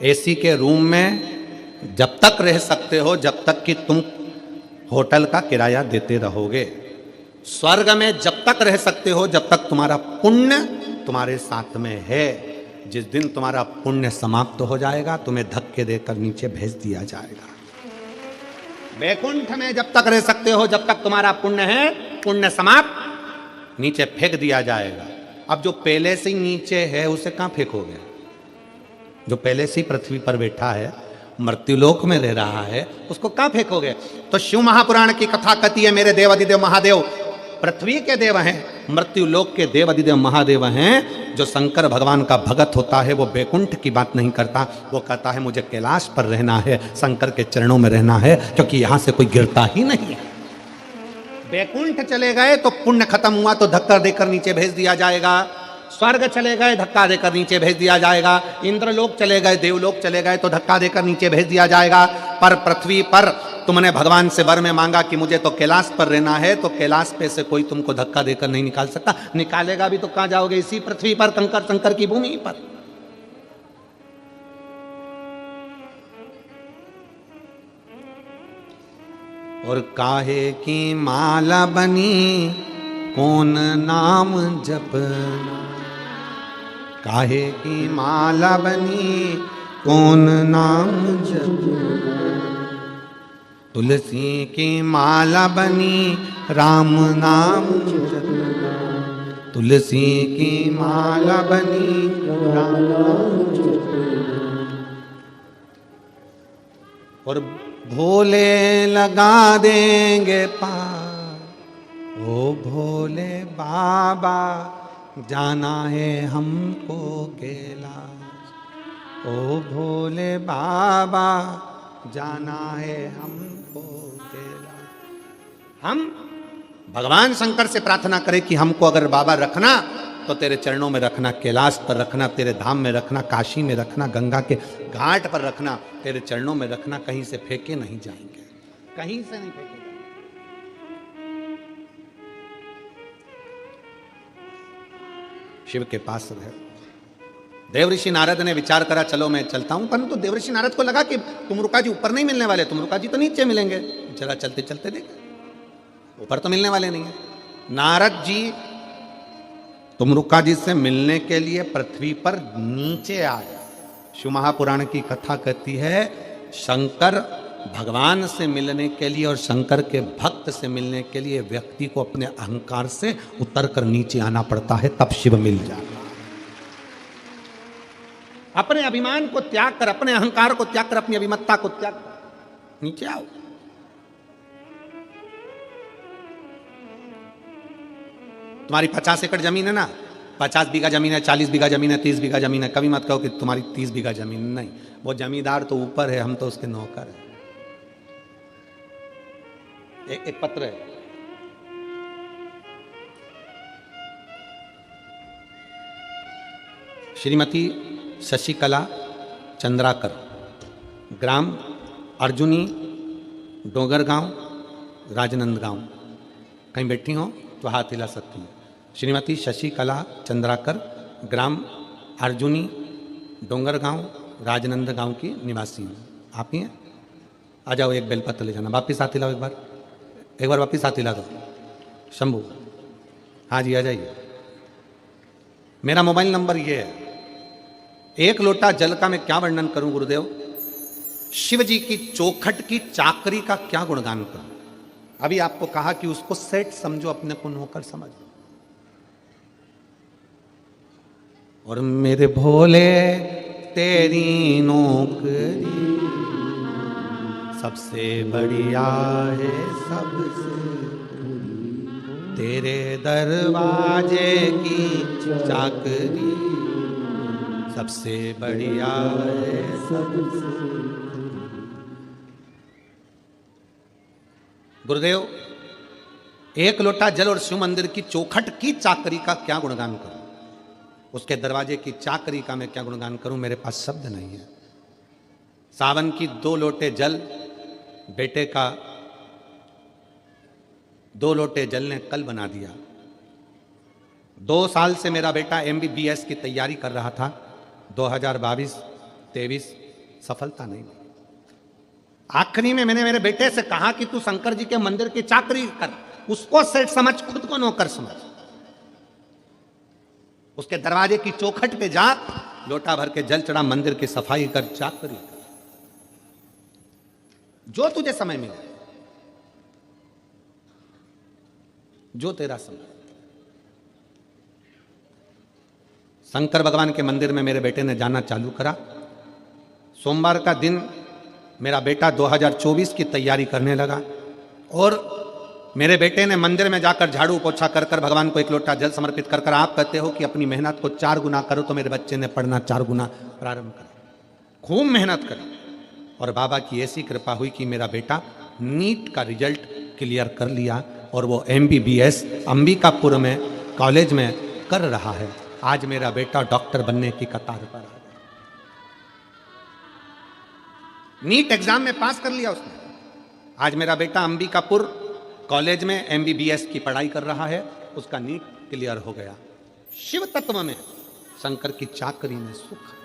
एसी के रूम में जब तक रह सकते हो जब तक कि तुम होटल का किराया देते रहोगे। स्वर्ग में जब तक रह सकते हो जब तक तुम्हारा पुण्य तुम्हारे साथ में है। जिस दिन तुम्हारा पुण्य समाप्त हो जाएगा तुम्हें धक्के देकर नीचे भेज दिया जाएगा। वैकुंठ में जब तक रह सकते हो जब तक तुम्हारा पुण्य है, पुण्य समाप्त, नीचे फेंक दिया जाएगा। अब जो पहले से नीचे है उसे कहां फेंकोगे? जो पहले से पृथ्वी पर बैठा है, मृत्युलोक में रह रहा है, उसको कहां फेंकोगे? तो शिव महापुराण की कथा कहती है मेरे देव अधिदेव महादेव पृथ्वी के देव हैं, मृत्युलोक के देव अधिदेव महादेव हैं। जो शंकर भगवान का भगत होता है वो बैकुंठ की बात नहीं करता, वो कहता है मुझे कैलाश पर रहना है, शंकर के चरणों में रहना है, क्योंकि यहां से कोई गिरता ही नहीं है। बैकुंठ चले गए तो पुण्य खत्म हुआ तो धक्का देकर नीचे भेज दिया जाएगा। स्वर्ग चले गए धक्का देकर नीचे भेज दिया जाएगा। इंद्रलोक चले गए, देवलोक चले गए तो धक्का देकर नीचे भेज दिया जाएगा। पर पृथ्वी पर तुमने भगवान से वर में मांगा कि मुझे तो कैलाश पर रहना है, तो कैलाश पे से कोई तुमको धक्का देकर नहीं निकाल सकता। निकालेगा भी तो कहां जाओगे? इसी पृथ्वी पर, कंकर शंकर की भूमि पर। और काहे की माला बनी कौन नाम जपना, काहे की माला बनी कौन नाम जपना, तुलसी की माला बनी राम नाम जपना, तुलसी की माला बनी राम नाम जपना। और भोले लगा देंगे पार, ओ भोले बाबा जाना है हमको कैलाश, ओ भोले बाबा जाना है हमको कैलाश। हम भगवान शंकर से प्रार्थना करें कि हमको अगर बाबा रखना तो तेरे चरणों में रखना, कैलाश पर रखना, तेरे धाम में रखना, काशी में रखना, गंगा के घाट पर रखना, तेरे चरणों में रखना, कहीं से फेंके नहीं जाएंगे, कहीं से नहीं फेंके। शिव के पास रहे। देवऋषि नारद ने विचार करा चलो मैं चलता हूं, परंतु देवऋषि नारद को लगा कि तुमरुका जी ऊपर नहीं मिलने वाले, तुमरुका जी तो नीचे मिलेंगे, जरा चलते चलते देखे ऊपर तो मिलने वाले नहीं है। नारद जी तुमरुका जी से मिलने के लिए पृथ्वी पर नीचे आए। शिव महापुराण की कथा कहती है शंकर भगवान से मिलने के लिए और शंकर के भक्त से मिलने के लिए व्यक्ति को अपने अहंकार से उतर कर नीचे आना पड़ता है, तब शिव मिल जाता है। अपने अभिमान को त्याग कर, अपने अहंकार को त्याग कर, अपनी अभिमत्ता को त्याग कर नीचे आओ। तुम्हारी 50 एकड़ जमीन है ना, 50 बीघा जमीन है, 40 बीघा जमीन है, 30 बीघा जमीन है, कभी मत कहो कि तुम्हारी 30 बीघा जमीन नहीं। वो जमींदार तो ऊपर है, हम तो उसके नौकर हैं। एक पत्र है, श्रीमती शशिकला चंद्राकर, ग्राम अर्जुनी, डोंगरगांव, राजनंदगांव। कहीं बैठी हो तो हाथ हिला सकती है। श्रीमती शशिकला चंद्राकर, ग्राम अर्जुनी, डोंगरगांव, राजनंदगांव की निवासी हैं। आप ही हैं? आ जाओ, एक बेलपत्र ले जाना। वापिस हाथ हिलाओ, एक बार वापिस हाथ हिला दो। शंभू, हाँ जी, आ जाइए। मेरा मोबाइल नंबर ये है। एक लोटा जल का मैं क्या वर्णन करूं गुरुदेव? शिव जी की चौखट की चाकरी का क्या गुणगान करूं? अभी आपको कहा कि उसको सेठ समझो, अपने को नौकर समझो। और मेरे भोले तेरी नौकरी सबसे बढ़िया है, सबसे तेरे दरवाजे की चाकरी सबसे बढ़िया है, सबसे। गुरुदेव, एक लोटा जल और शिव मंदिर की चौखट की चाकरी का क्या गुणगान करूं? उसके दरवाजे की चाकरी का मैं क्या गुणगान करूं? मेरे पास शब्द नहीं है। सावन की 2 लोटे जल बेटे का 2 लोटे जल ने कल बना दिया। 2 साल से मेरा बेटा MBBS की तैयारी कर रहा था। 2022-23 सफलता नहीं मिली। आखिरी में मैंने मेरे बेटे से कहा कि तू शंकर जी के मंदिर की चाकरी कर, उसको सेठ समझ, खुद को नौकर समझ। उसके दरवाजे की चौखट पे जा, लोटा भर के जल चढ़ा, मंदिर की सफाई कर, चाकरी कर, जो तुझे समय मिले, जो तेरा समय। शंकर भगवान के मंदिर में मेरे बेटे ने जाना चालू करा। सोमवार का दिन मेरा बेटा 2024 की तैयारी करने लगा और मेरे बेटे ने मंदिर में जाकर झाड़ू पोछा कर कर भगवान को 1 लोटा जल समर्पित कर कर, आप कहते हो कि अपनी मेहनत को 4 गुना करो, तो मेरे बच्चे ने पढ़ना 4 गुना प्रारंभ करा। खूब मेहनत करी और बाबा की ऐसी कृपा हुई कि मेरा बेटा नीट का रिजल्ट क्लियर कर लिया और वो MBBS अंबिकापुर में कॉलेज में कर रहा है। आज मेरा बेटा डॉक्टर बनने की कतार पर आ गया। नीट एग्जाम में पास कर लिया उसने। आज मेरा बेटा अंबिकापुर कॉलेज में MBBS की पढ़ाई कर रहा है, उसका नीट क्लियर हो गया। शिव तत्व में, शंकर की चाकरी में सुख है।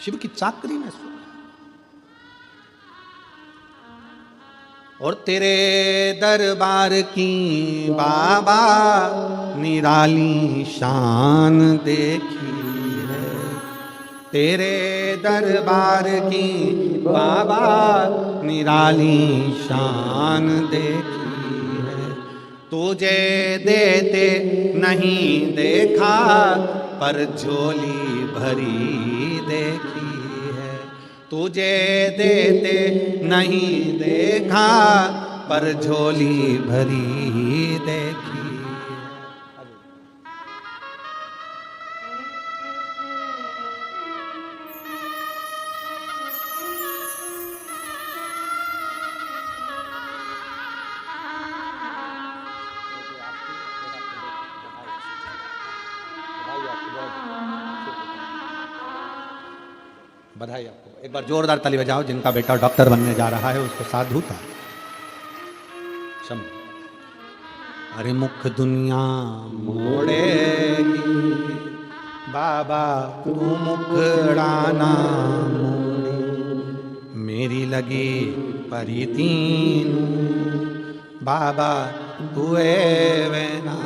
शिव की चाकरी में सुख। और तेरे दरबार की बाबा निराली शान देखी है, तेरे दरबार की बाबा निराली शान देखी है। तुझे देते नहीं देखा, पर झोली भरी देखी है। तुझे देते नहीं देखा, पर झोली भरी देखी। बधाई आपको। एक बार जोरदार ताली बजाओ। जिनका बेटा डॉक्टर बनने जा रहा है उसको साधुता। अरे मुख दुनिया मोड़ेगी बाबा, तू मुखड़ाना मोड़े, मेरी लगी परितीन बाबा तुए वेना।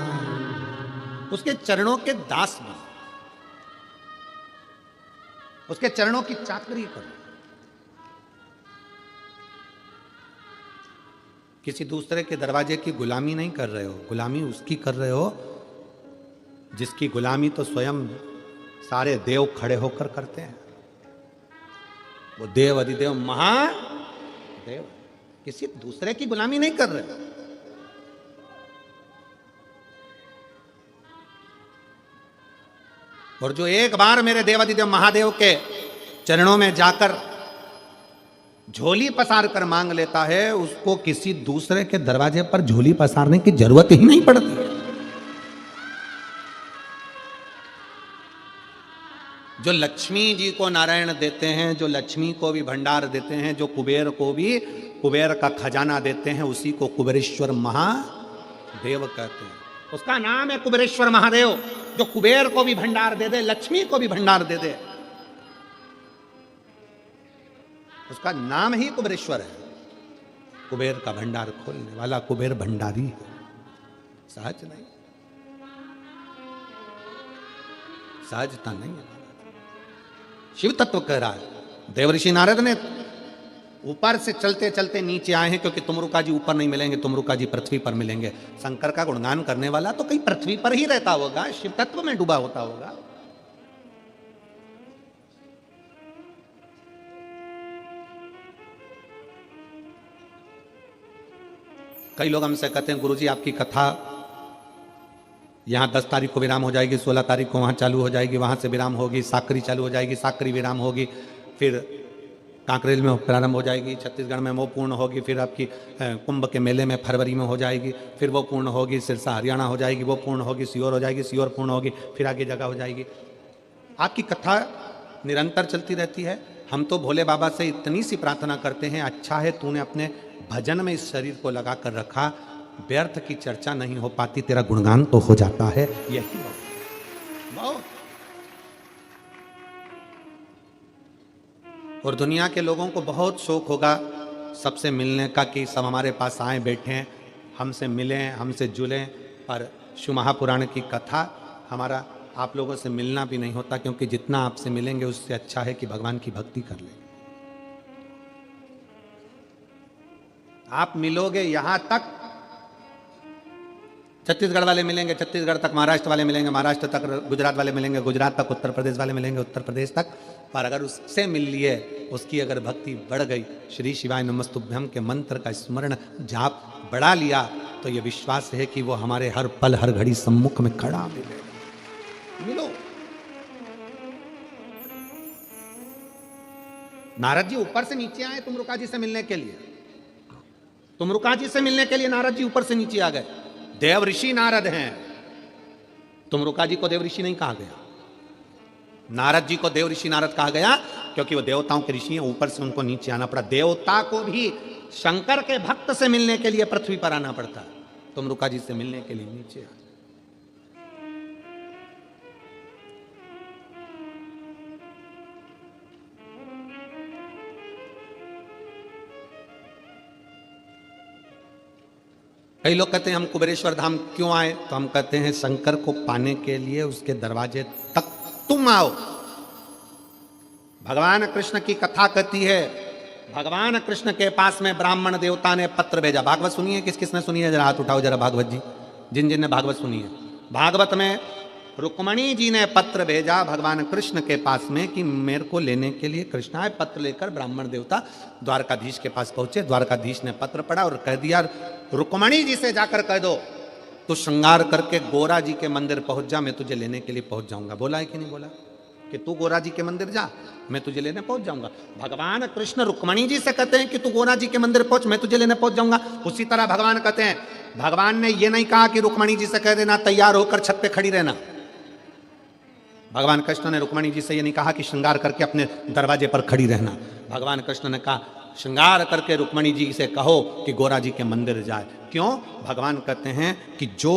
उसके चरणों के दास में उसके चरणों की चाकरी करो। किसी दूसरे के दरवाजे की गुलामी नहीं कर रहे हो, गुलामी उसकी कर रहे हो जिसकी गुलामी तो स्वयं सारे देव खड़े होकर करते हैं। वो देव अधिदेव महादेव, किसी दूसरे की गुलामी नहीं कर रहे। और जो एक बार मेरे देवाधिदेव महादेव के चरणों में जाकर झोली पसार कर मांग लेता है, उसको किसी दूसरे के दरवाजे पर झोली पसारने की जरूरत ही नहीं पड़ती। जो लक्ष्मी जी को नारायण देते हैं, जो लक्ष्मी को भी भंडार देते हैं, जो कुबेर को भी कुबेर का खजाना देते हैं, उसी को कुबेरेश्वर महादेव कहते हैं। उसका नाम है कुबेरेश्वर महादेव, जो कुबेर को भी भंडार दे दे, लक्ष्मी को भी भंडार दे दे। उसका नाम ही कुबेरेश्वर है। कुबेर का भंडार खोलने वाला कुबेर भंडारी है, सहज नहीं, सहजता नहीं है। शिव तत्व कह रहा है। देवऋषि नारद ने ऊपर से चलते चलते नीचे आए हैं, क्योंकि तुमरुका जी ऊपर नहीं मिलेंगे, तुमरुका जी पृथ्वी पर मिलेंगे। शंकर का गुणगान करने वाला तो कहीं पृथ्वी पर ही रहता होगा, शिव तत्व में डूबा होता होगा। कई लोग हमसे कहते हैं गुरुजी आपकी कथा यहाँ 10 तारीख को विराम हो जाएगी, 16 तारीख को वहाँ चालू हो जाएगी, वहाँ से विराम होगी, साकरी चालू हो जाएगी, साकरी विराम होगी, फिर कांकरेज में प्रारंभ हो जाएगी, छत्तीसगढ़ में वो पूर्ण होगी, फिर आपकी कुंभ के मेले में फरवरी में हो जाएगी, फिर वो पूर्ण होगी, सिरसा हरियाणा हो जाएगी, वो पूर्ण होगी, सीहोर हो जाएगी, सीहोर पूर्ण होगी, फिर आगे जगह हो जाएगी। आपकी कथा निरंतर चलती रहती है। हम तो भोले बाबा से इतनी सी प्रार्थना करते हैं, अच्छा है तूने अपने भजन में इस शरीर को लगा कर रखा, व्यर्थ की चर्चा नहीं हो पाती, तेरा गुणगान तो हो जाता है। यही बहुत। और दुनिया के लोगों को बहुत शौक होगा सबसे मिलने का, कि सब हमारे पास आए बैठे हैं, हमसे मिलें, हमसे जुलें। पर शिव महापुराण की कथा हमारा आप लोगों से मिलना भी नहीं होता, क्योंकि जितना आपसे मिलेंगे उससे अच्छा है कि भगवान की भक्ति कर लें। आप मिलोगे यहां तक, छत्तीसगढ़ वाले मिलेंगे छत्तीसगढ़ तक, महाराष्ट्र वाले मिलेंगे महाराष्ट्र तक, गुजरात वाले मिलेंगे गुजरात तक, उत्तर प्रदेश वाले मिलेंगे उत्तर प्रदेश तक। पर अगर उससे मिल लिए, उसकी अगर भक्ति बढ़ गई, श्री शिवाय नमस्तुभ्यम के मंत्र का स्मरण जाप बढ़ा लिया, तो ये विश्वास है कि वो हमारे हर पल हर घड़ी सम्मुख में खड़ा मिले। मिलो। नारद जी ऊपर से नीचे आए तुमरुका जी से मिलने के लिए, तुमरुका जी से मिलने के लिए नारद जी ऊपर से नीचे आ गए। देव ऋषि नारद हैं, तुमरुका जी को देव ऋषि नहीं कहा गया, नारद जी को देव ऋषि नारद कहा गया, क्योंकि वो देवताओं के ऋषि हैं, ऊपर से उनको नीचे आना पड़ा। देवता को भी शंकर के भक्त से मिलने के लिए पृथ्वी पर आना पड़ता है, तुमरुका जी से मिलने के लिए नीचे आ। कई लोग कहते हैं हम कुबेरेश्वर धाम क्यों आए, तो हम कहते हैं शंकर को पाने के लिए उसके दरवाजे तक तुम आओ। भगवान कृष्ण की कथा कहती है, भगवान कृष्ण के पास में ब्राह्मण देवता ने पत्र भेजा। भागवत सुनिए, किस किसने सुनी है, जरा हाथ उठाओ जरा भागवत जी, जिन जिन ने भागवत सुनी है। भागवत में रुक्मणी जी ने पत्र भेजा भगवान कृष्ण के पास में कि मेरे को लेने के लिए कृष्ण आए। पत्र लेकर ब्राह्मण देवता द्वारकाधीश के पास पहुंचे। द्वारकाधीश ने पत्र पढ़ा और कह दिया, रुक्मणी जी से जाकर कह दो तो श्रृंगार करके गोरा जी के मंदिर पहुंच जा, मैं तुझे लेने के लिए पहुंच जाऊंगा। बोला है कि नहीं बोला कि तू गोरा जी के मंदिर जा, मैं तुझे लेने पहुंच जाऊंगा। भगवान कृष्ण रुक्मणी जी से कहते हैं कि तू गोरा जी के मंदिर पहुंच, मैं तुझे लेने पहुंच जाऊंगा। उसी तरह भगवान कहते हैं, भगवान ने ये नहीं कहा कि रुक्मणी जी से कह देना तैयार होकर छत पे खड़ी रहना। भगवान कृष्ण ने रुक्मणी जी से ये नहीं कहा कि श्रृंगार करके अपने दरवाजे पर खड़ी रहना। भगवान कृष्ण ने कहा श्रृंगार करके रुक्मणी जी से कहो कि गोरा जी के मंदिर जाए। क्यों? भगवान कहते हैं कि जो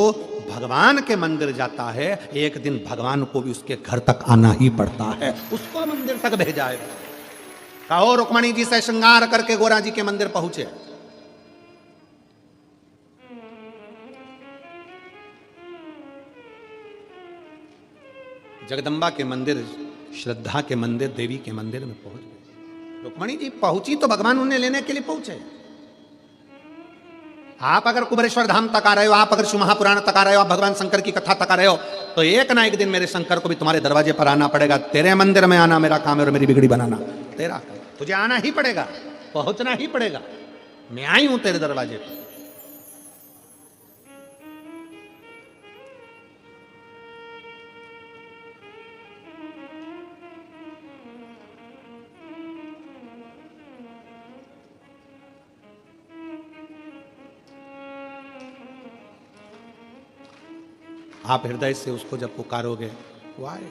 भगवान के मंदिर जाता है, एक दिन भगवान को भी उसके घर तक आना ही पड़ता है, उसको मंदिर तक भेजा है। कहो रुक्मणी जी से श्रृंगार करके गोरा जी के मंदिर पहुंचे। जगदम्बा के मंदिर श्रद्धा के मंदिर, देवी के मंदिर में पहुंच गए। रुक्मणी जी पहुंची तो भगवान उन्हें लेने के लिए पहुंचे। आप अगर कुबेरेश्वर धाम तक आ रहे हो, आप अगर शिव महापुराण तक आ रहे हो, आप भगवान शंकर की कथा तक आ रहे हो, तो एक ना एक दिन मेरे शंकर को भी तुम्हारे दरवाजे पर आना पड़ेगा। तेरे मंदिर में आना मेरा काम है और मेरी बिगड़ी बनाना तेरा काम। तुझे आना ही पड़ेगा, पहुंचना ही पड़ेगा। मैं आई हूं तेरे दरवाजे पर। आप हृदय से उसको जब पुकारोगे वो आए,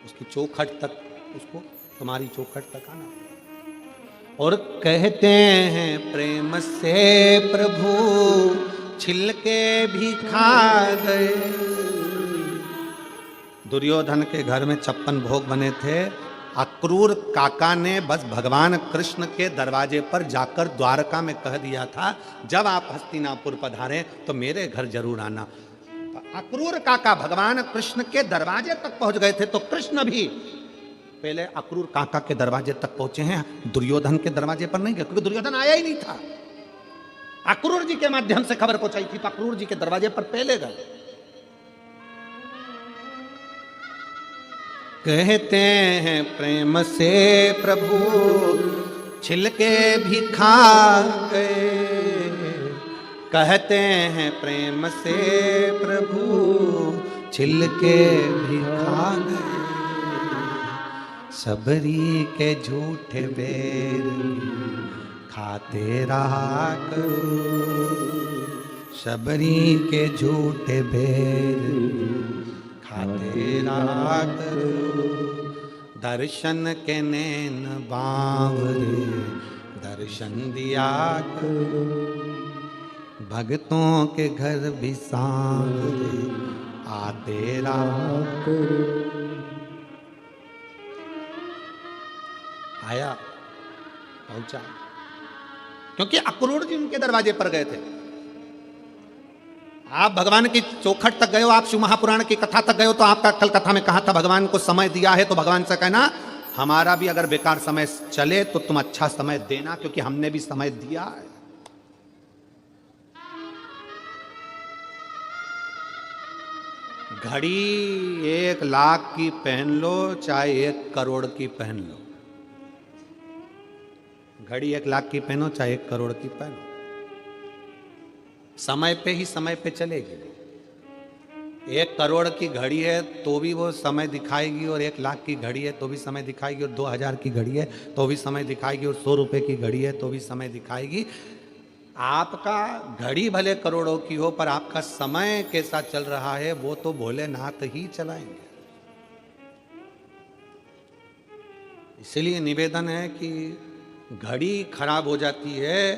उसकी चौखट तक, उसको तुम्हारी चौखट तक आना। और कहते हैं प्रेम से प्रभु छिलके भी खा गए। दुर्योधन के घर में 56 भोग बने थे। अक्रूर काका ने बस भगवान कृष्ण के दरवाजे पर जाकर द्वारका में कह दिया था, जब आप हस्तिनापुर पधारें तो मेरे घर जरूर आना। अक्रूर काका भगवान कृष्ण के दरवाजे तक पहुंच गए थे, तो कृष्ण भी पहले अक्रूर काका के दरवाजे तक पहुंचे हैं, दुर्योधन के दरवाजे पर नहीं गए, क्योंकि दुर्योधन आया ही नहीं था। अक्रूर जी के माध्यम से खबर पहुंचाई थी, तो अक्रूर जी के दरवाजे पर पहले गए। कहते हैं प्रेम से प्रभु छिलके भी खा गए। कहते हैं प्रेम से प्रभु छिलके भी खा गए। सबरी के झूठे बेर खाते रहा करो। सबरी के झूठे बेर खाते रहा करो। दर्शन के नैन बावरे दर्शन दिया करो। भक्तों के घर भी सांवरे आते रहा करो। आया, पहुंचा, क्योंकि अक्रूर जी उनके दरवाजे पर गए थे। आप भगवान की चौखट तक गए हो, आप शिव महापुराण की कथा तक गए हो, तो आपका कल कथा में कहा था भगवान को समय दिया है, तो भगवान से कहना हमारा भी अगर बेकार समय चले तो तुम अच्छा समय देना, क्योंकि हमने भी समय दिया है। घड़ी 1 लाख की पहन लो, चाहे 1 करोड़ की पहन लो। घड़ी 1 लाख की पहनो, चाहे 1 करोड़ की पहनो, समय पे ही समय पे चलेगी। 1 करोड़ की घड़ी है तो भी वो समय दिखाएगी, और 1 लाख की घड़ी है तो भी समय दिखाएगी, और 2000 की घड़ी है तो भी समय दिखाएगी, और 100 रुपए की घड़ी है तो भी समय दिखाएगी। आपका घड़ी भले करोड़ों की हो, पर आपका समय कैसा चल रहा है वो तो भोलेनाथ ही चलाएंगे। इसलिए निवेदन है कि घड़ी खराब हो जाती है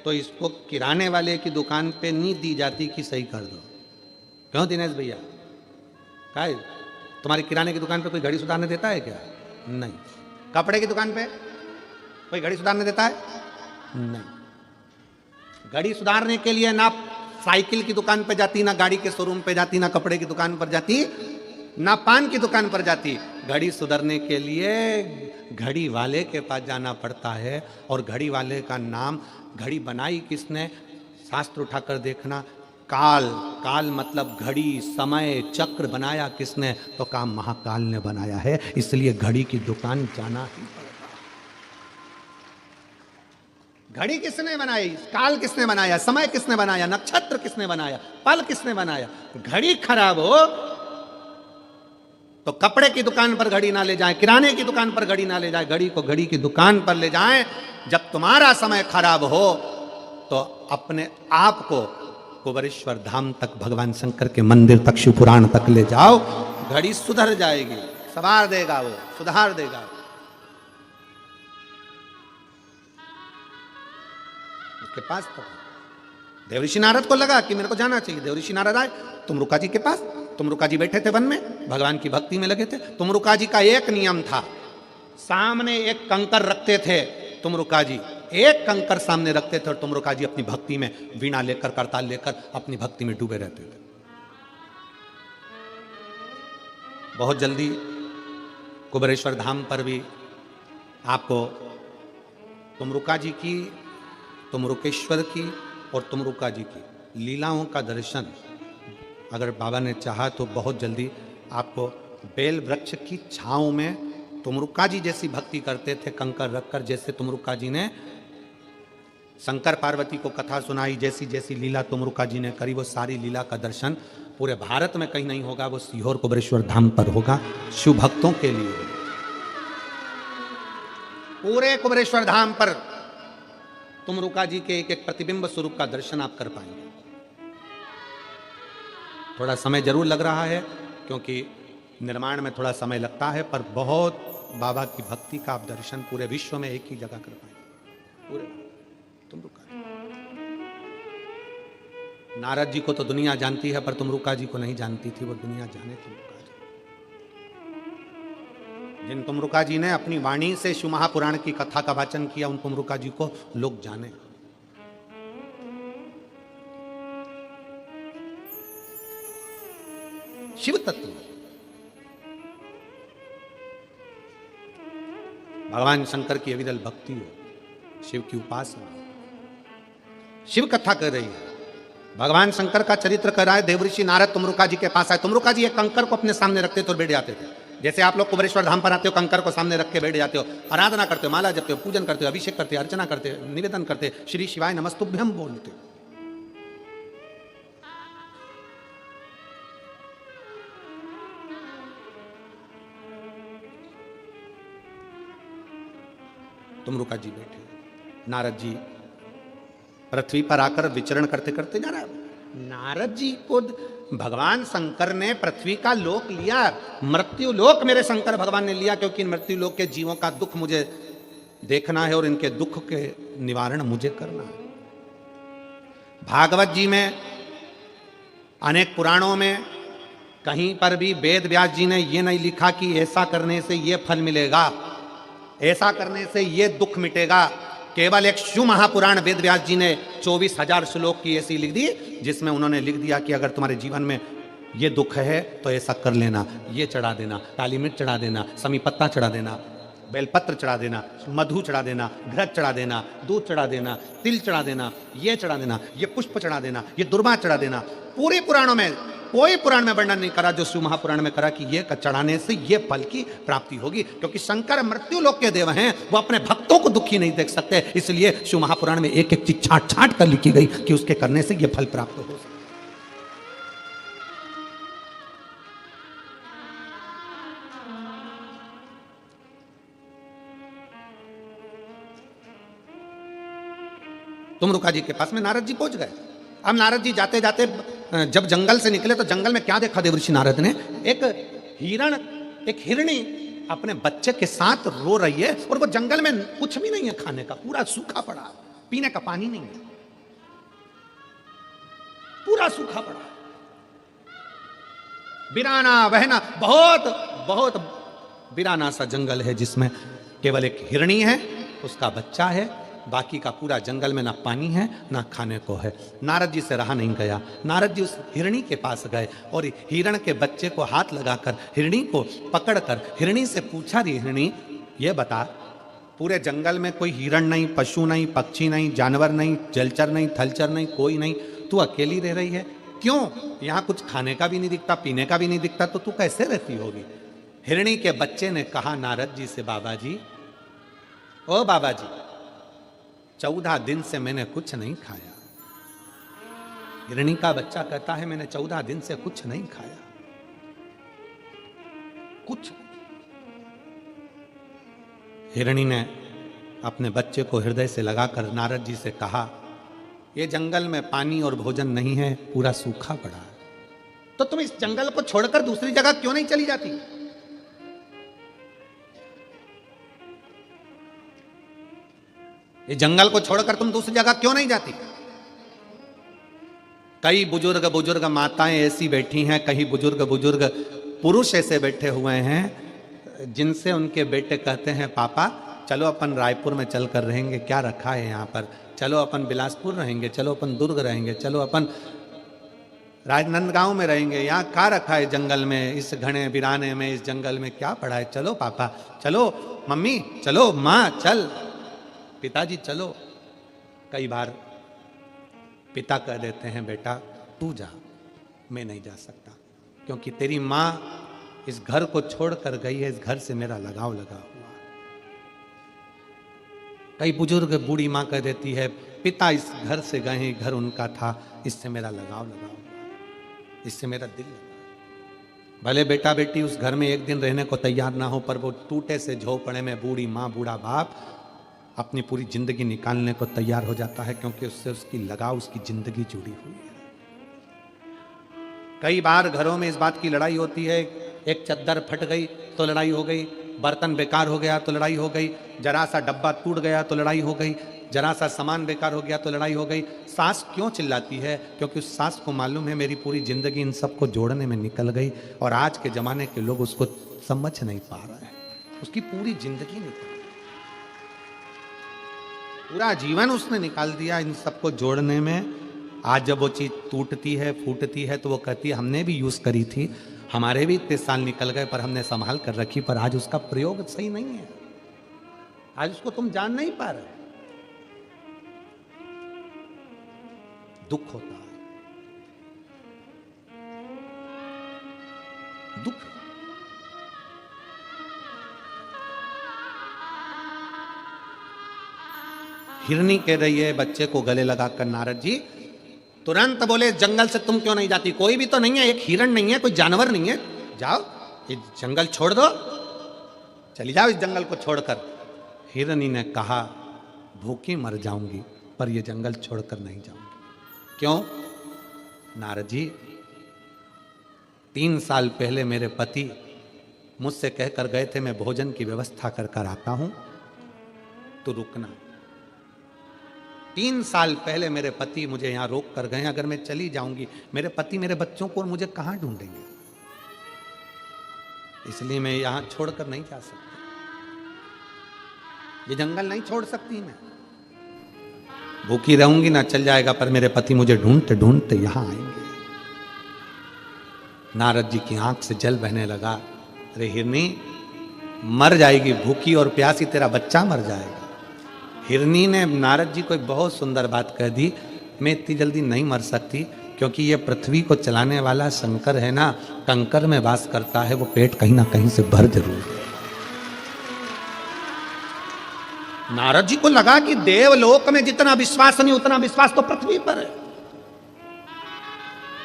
तो इसको किराने वाले की दुकान पे नहीं दी जाती कि सही कर दो। क्यों दिनेश भैया, क्या है? तुम्हारी किराने की दुकान पे कोई घड़ी सुधारने देता है क्या? नहीं। कपड़े की दुकान पे कोई घड़ी सुधारने देता है? नहीं। घड़ी सुधारने के लिए ना साइकिल की दुकान पे जाती, ना गाड़ी के शोरूम पे जाती, ना कपड़े की दुकान पर जाती, ना पान की दुकान पर जाती। घड़ी सुधरने के लिए घड़ी वाले के पास जाना पड़ता है, और घड़ी वाले का नाम, घड़ी बनाई किसने, शास्त्र उठाकर देखना। काल, काल मतलब घड़ी, समय, चक्र बनाया किसने, तो काम महाकाल ने बनाया है। इसलिए घड़ी की दुकान जाना ही पड़ता। घड़ी किसने बनाई, काल किसने बनाया, समय किसने बनाया, नक्षत्र किसने बनाया, पल किसने बनाया। घड़ी खराब हो तो कपड़े की दुकान पर घड़ी ना ले जाएं, किराने की दुकान पर घड़ी ना ले जाएं, घड़ी को घड़ी की दुकान पर ले जाएं। जब तुम्हारा समय खराब हो तो अपने आप को कुबेरेश्वर धाम तक, भगवान शंकर के मंदिर तक, शिव पुराण तक ले जाओ। घड़ी सुधर जाएगी, संवार देगा, वो सुधार देगा। उसके पास तो देवऋषि नारद को लगा कि मेरे को जाना चाहिए। देवऋषि नारद आए तुमरुका जी के पास। तुमरुका जी बैठे थे वन में, भगवान की भक्ति में लगे थे। तुमरुका जी का एक नियम था, सामने एक कंकर रखते थे। तुमरुका जी एक कंकर सामने रखते थे, और तुमरुका जी अपनी भक्ति में वीणा लेकर, करताल लेकर अपनी भक्ति में डूबे रहते थे। बहुत जल्दी कुबेरेश्वर धाम पर भी आपको तुमरुका जी की, तुमरुकेश्वर की और तुमरुका जी की लीलाओं का दर्शन अगर बाबा ने चाहा तो बहुत जल्दी आपको बेल वृक्ष की छांव में तुमरुका जी जैसी भक्ति करते थे, कंकर रखकर, जैसे तुमरुका जी ने शंकर पार्वती को कथा सुनाई, जैसी जैसी लीला तुमरुका जी ने करी, वो सारी लीला का दर्शन पूरे भारत में कहीं नहीं होगा, वो सीहोर कुबेरेश्वर धाम पर होगा, शिव भक्तों के लिए होगा। पूरे कुबेरेश्वर धाम पर तुमरुका जी के एक एक प्रतिबिंब स्वरूप का दर्शन आप कर पाएंगे। थोड़ा समय जरूर लग रहा है क्योंकि निर्माण में थोड़ा समय लगता है, पर बहुत बाबा की भक्ति का आप दर्शन पूरे विश्व में एक ही जगह कर पाएंगे। पूरे तुमरुका नारद जी को तो दुनिया जानती है, पर तुमरुका जी को नहीं जानती थी, वो दुनिया जाने तुमरुका जी। जिन तुमरुका जी ने अपनी वाणी से शिव महापुराण की कथा का वाचन किया, उन तुमरुका जी को लोग जाने। शिव तत्व, भगवान शंकर की अविरल भक्ति हो, शिव की उपासना, शिव कथा कर रही है, भगवान शंकर का चरित्र कर रहा है। देवऋषि नारद तुमरुका जी के पास आए। तुमरुका जी एक कंकर को अपने सामने रखते थे और बैठ जाते थे। जैसे आप लोग कुबेरेश्वर धाम पर आते हो, कंकर को सामने रख के बैठ जाते हो, आराधना करते हो, माला जपते हो, पूजन करते हो, अभिषेक करते हो, अर्चना करते हो, निवेदन करते हो, श्री शिवाय नमस्तुभ्यम बोलते हो। तुमरुका जी बैठे, नारद जी पृथ्वी पर आकर विचरण करते करते जा रहा है। नारद जी को भगवान शंकर ने पृथ्वी का लोक लिया, मृत्यु लोक मेरे शंकर भगवान ने लिया, क्योंकि मृत्यु लोक के जीवों का दुख मुझे देखना है और इनके दुख के निवारण मुझे करना है। भागवत जी में, अनेक पुराणों में कहीं पर भी वेद व्यास जी ने यह नहीं लिखा कि ऐसा करने से यह फल मिलेगा, ऐसा करने से यह दुख मिटेगा। केवल एक शिव महापुराण वेद व्यास जी ने 24,000 श्लोक की ऐसी लिख दी, जिसमें उन्होंने लिख दिया कि अगर तुम्हारे जीवन में ये दुख है तो ऐसा कर लेना, ये चढ़ा देना, काली मिर्च चढ़ा देना, समी पत्ता चढ़ा देना, बेलपत्र चढ़ा देना, मधु चढ़ा देना, घृत चढ़ा देना, दूध चढ़ा देना, तिल चढ़ा देना, ये चढ़ा देना, ये पुष्प चढ़ा देना, ये दुर्वा चढ़ा देना। पूरे पुराणों में कोई पुराण में वर्णन नहीं करा जो शिव महापुराण में करा कि ये चढ़ाने से ये फल की प्राप्ति होगी, क्योंकि शंकर मृत्यु लोक के देव हैं, वो अपने भक्तों को दुखी नहीं देख सकते। इसलिए शिव महापुराण में एक एक चीज छाट छाट कर लिखी गई कि उसके करने से ये फल प्राप्त हो सकता। तुमरुका जी के पास में नारद जी पहुंच गए। अब नारद जी जाते जाते जब जंगल से निकले तो जंगल में क्या देखा देवऋषि नारद ने? एक हिरणी अपने बच्चे के साथ रो रही है, और वो जंगल में कुछ भी नहीं है खाने का, पूरा सूखा पड़ा, पीने का पानी नहीं है, पूरा सूखा पड़ा, बिराना बहना, बहुत बहुत बिराना सा जंगल है, जिसमें केवल एक हिरणी है, उसका बच्चा है, बाकी का पूरा जंगल में ना पानी है ना खाने को है। नारद जी से रहा नहीं गया। नारद जी उस हिरणी के पास गए और हिरण के बच्चे को हाथ लगाकर हिरणी को पकड़कर हिरणी से पूछा, री हिरणी ये बता, पूरे जंगल में कोई हिरण नहीं, पशु नहीं, पक्षी नहीं, जानवर नहीं, जलचर नहीं, थलचर नहीं, कोई नहीं, तू अकेली रह रही है, क्यों? यहाँ कुछ खाने का भी नहीं दिखता, पीने का भी नहीं दिखता, तो तू कैसे रहती होगी? हिरणी के बच्चे ने कहा नारद जी से, बाबा जी, ओ बाबा जी, 14 दिन से मैंने कुछ नहीं खाया। हिरणी का बच्चा कहता है, मैंने 14 दिन से कुछ नहीं खाया, कुछ। हिरणी ने अपने बच्चे को हृदय से लगाकर नारद जी से कहा, ये जंगल में पानी और भोजन नहीं है, पूरा सूखा पड़ा है, तो तुम इस जंगल को छोड़कर दूसरी जगह क्यों नहीं चली जाती? ये जंगल को छोड़कर तुम दूसरी जगह क्यों नहीं जाती? कई बुजुर्ग बुजुर्ग माताएं ऐसी बैठी हैं, कई बुजुर्ग बुजुर्ग पुरुष ऐसे बैठे हुए हैं, जिनसे उनके बेटे कहते हैं, पापा चलो अपन रायपुर में चल कर रहेंगे, क्या रखा है यहाँ पर, चलो अपन बिलासपुर रहेंगे, चलो अपन दुर्ग रहेंगे, चलो अपन राजनांदगांव में रहेंगे, यहाँ क्या रखा है जंगल में, इस घने बिराने में, इस जंगल में क्या पड़ा है? चलो पापा चलो, मम्मी चलो, माँ चल, पिताजी चलो। कई बार पिता कह देते हैं बेटा तू जा, मैं नहीं जा सकता, क्योंकि तेरी माँ इस घर को छोड़कर गई है, इस घर से मेरा लगाव लगा हुआ। कई बुजुर्ग बूढ़ी माँ कह देती है पिता इस घर से गए, घर उनका था, इससे मेरा लगाव लगा हुआ, इससे मेरा दिल लगा। भले बेटा बेटी उस घर में एक दिन रहने को तैयार ना हो, पर वो टूटे से झोपड़े में बूढ़ी माँ बूढ़ा बाप अपनी पूरी जिंदगी निकालने को तैयार हो जाता है, क्योंकि उससे उसकी लगाव, उसकी जिंदगी जुड़ी हुई है। कई बार घरों में इस बात की लड़ाई होती है, एक चद्दर फट गई तो लड़ाई हो गई, बर्तन बेकार हो गया तो लड़ाई हो गई, जरा सा डब्बा टूट गया तो लड़ाई हो गई, जरा सा सामान बेकार हो गया तो लड़ाई हो गई। सास क्यों चिल्लाती है? क्योंकि उस सास को मालूम है मेरी पूरी जिंदगी इन सबको जोड़ने में निकल गई, और आज के जमाने के लोग उसको समझ नहीं पा रहे हैं। उसकी पूरी जिंदगी निकल गई, पूरा जीवन उसने निकाल दिया इन सबको जोड़ने में। आज जब वो चीज टूटती है, फूटती है, तो वो कहती है हमने भी यूज करी थी, हमारे भी इतने साल निकल गए, पर हमने संभाल कर रखी, पर आज उसका प्रयोग सही नहीं है, आज उसको तुम जान नहीं पा रहे। दुख होता है, दुख। हिरनी कह रही है बच्चे को गले लगाकर, नारद जी तुरंत बोले जंगल से तुम क्यों नहीं जाती? कोई भी तो नहीं है, एक हिरण नहीं है, कोई जानवर नहीं है, जाओ ये जंगल छोड़ दो, चली जाओ इस जंगल को छोड़कर। हिरनी ने कहा भूखी मर जाऊंगी, पर ये जंगल छोड़कर नहीं जाऊंगी। क्यों? नारद जी 3 साल पहले मेरे पति मुझसे कहकर गए थे मैं भोजन की व्यवस्था कर कर आता हूं, तो रुकना। 3 साल पहले मेरे पति मुझे यहां रोक कर गए, अगर मैं चली जाऊंगी मेरे पति मेरे बच्चों को और मुझे कहां ढूंढेंगे, इसलिए मैं यहां छोड़कर नहीं जा सकती, ये जंगल नहीं छोड़ सकती मैं। भूखी रहूंगी ना चल जाएगा, पर मेरे पति मुझे ढूंढते ढूंढते यहां आएंगे। नारद जी की आंख से जल बहने लगा, अरे हिरनी मर जाएगी भूखी और प्यासी, तेरा बच्चा मर जाएगा। हिरनी ने नारद जी को एक बहुत सुंदर बात कह दी, मैं इतनी जल्दी नहीं मर सकती, क्योंकि ये पृथ्वी को चलाने वाला शंकर है ना, कंकर में वास करता है, वो पेट कहीं ना कहीं से भर जरूर है। नारद जी को लगा कि देवलोक में जितना विश्वास नहीं उतना विश्वास तो पृथ्वी पर है।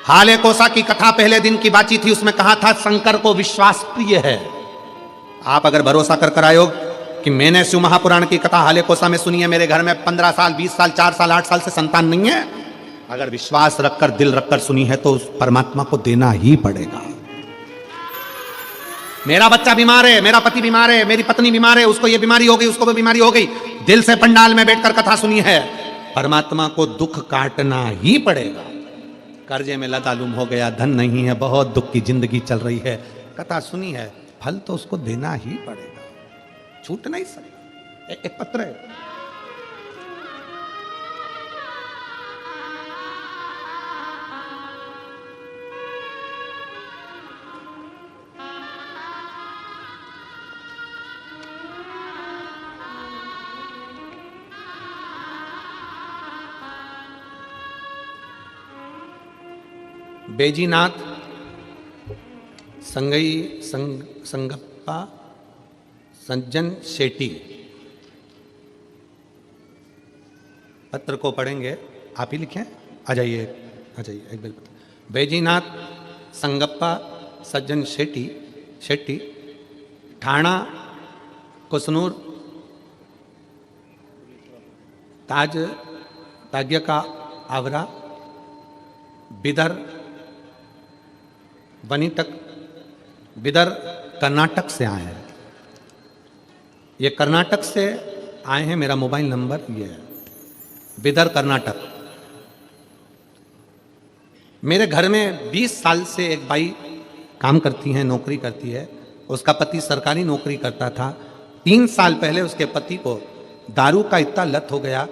हाले कोसा की कथा पहले दिन की बातचीत थी, उसमें कहा था शंकर को विश्वास प्रिय है। आप अगर भरोसा कर आयो कि मैंने शिव महापुराण की कथा हाले कोसा में सुनी है, मेरे घर में 15 साल 20 साल 4 साल 8 साल से संतान नहीं है, अगर विश्वास रखकर दिल रखकर सुनी है तो उस परमात्मा को देना ही पड़ेगा। मेरा बच्चा बीमार है, मेरा पति बीमार है, मेरी पत्नी बीमार है, उसको ये बीमारी हो गई, उसको भी बीमारी हो गई, दिल से पंडाल में बैठकर कथा सुनी है, परमात्मा को दुख काटना ही पड़ेगा। कर्जे में लतालुम हो गया, धन नहीं है, बहुत दुख की जिंदगी चल रही है, कथा सुनी है, फल तो उसको देना ही पड़ेगा, छूट नहीं सकता। एक पत्र है, बेजीनाथ संगप्पा सज्जन शेट्टी, पत्र को पढ़ेंगे, आप ही लिखें, आ जाइए एक बिल। बेजीनाथ संगप्पा सज्जन शेट्टी ठाणा कुसनूर ताग्य का आवरा बिदर वनीटक, बिदर कर्नाटक से आए हैं। ये कर्नाटक से आए हैं, मेरा मोबाइल नंबर ये है, बिदर कर्नाटक। मेरे घर में 20 साल से एक बाई काम करती हैं, नौकरी करती है, उसका पति सरकारी नौकरी करता था। 3 साल पहले उसके पति को दारू का इतना लत हो गया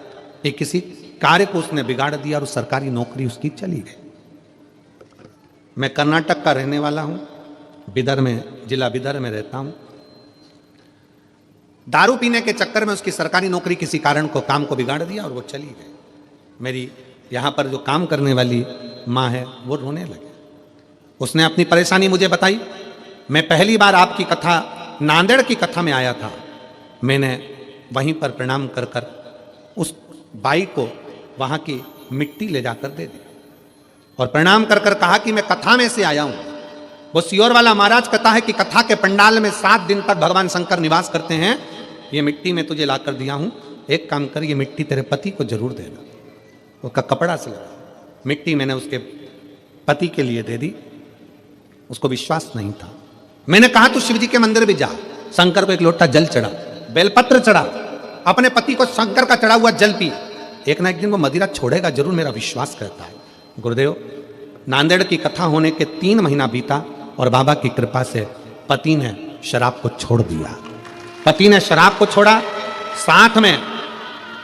कि किसी कार्य को उसने बिगाड़ दिया और सरकारी नौकरी उसकी चली गई। मैं कर्नाटक का रहने वाला हूं, बिदर में, जिला बिदर में रहता हूं। दारू पीने के चक्कर में उसकी सरकारी नौकरी किसी कारण को काम को बिगाड़ दिया और वो चली गई। मेरी यहां पर जो काम करने वाली माँ है वो रोने लगे। उसने अपनी परेशानी मुझे बताई। मैं पहली बार आपकी कथा, नांदेड़ की कथा में आया था। मैंने वहीं पर प्रणाम कर कर उस बाई को वहां की मिट्टी ले जाकर दे दी और प्रणाम कर कर कहा कि मैं कथा में से आया हूं। वो सियोर वाला महाराज कहता है कि कथा के पंडाल में 7 दिन तक भगवान शंकर निवास करते हैं। ये मिट्टी मैं तुझे लाकर दिया हूं, एक काम कर, ये मिट्टी तेरे पति को जरूर देना। उसका कपड़ा से लगा मिट्टी मैंने उसके पति के लिए दे दी। उसको विश्वास नहीं था। मैंने कहा तू शिव जी के मंदिर भी जा, शंकर को एक लोटा जल चढ़ा, बेलपत्र चढ़ा, अपने पति को शंकर का चढ़ा हुआ जल पी। एक ना एक दिन वो मदिरा छोड़ेगा जरूर, मेरा विश्वास करता है। गुरुदेव, नांदेड़ की कथा होने के 3 महीना बीता और बाबा की कृपा से पति ने शराब को छोड़ दिया। पति ने शराब को छोड़ा, साथ में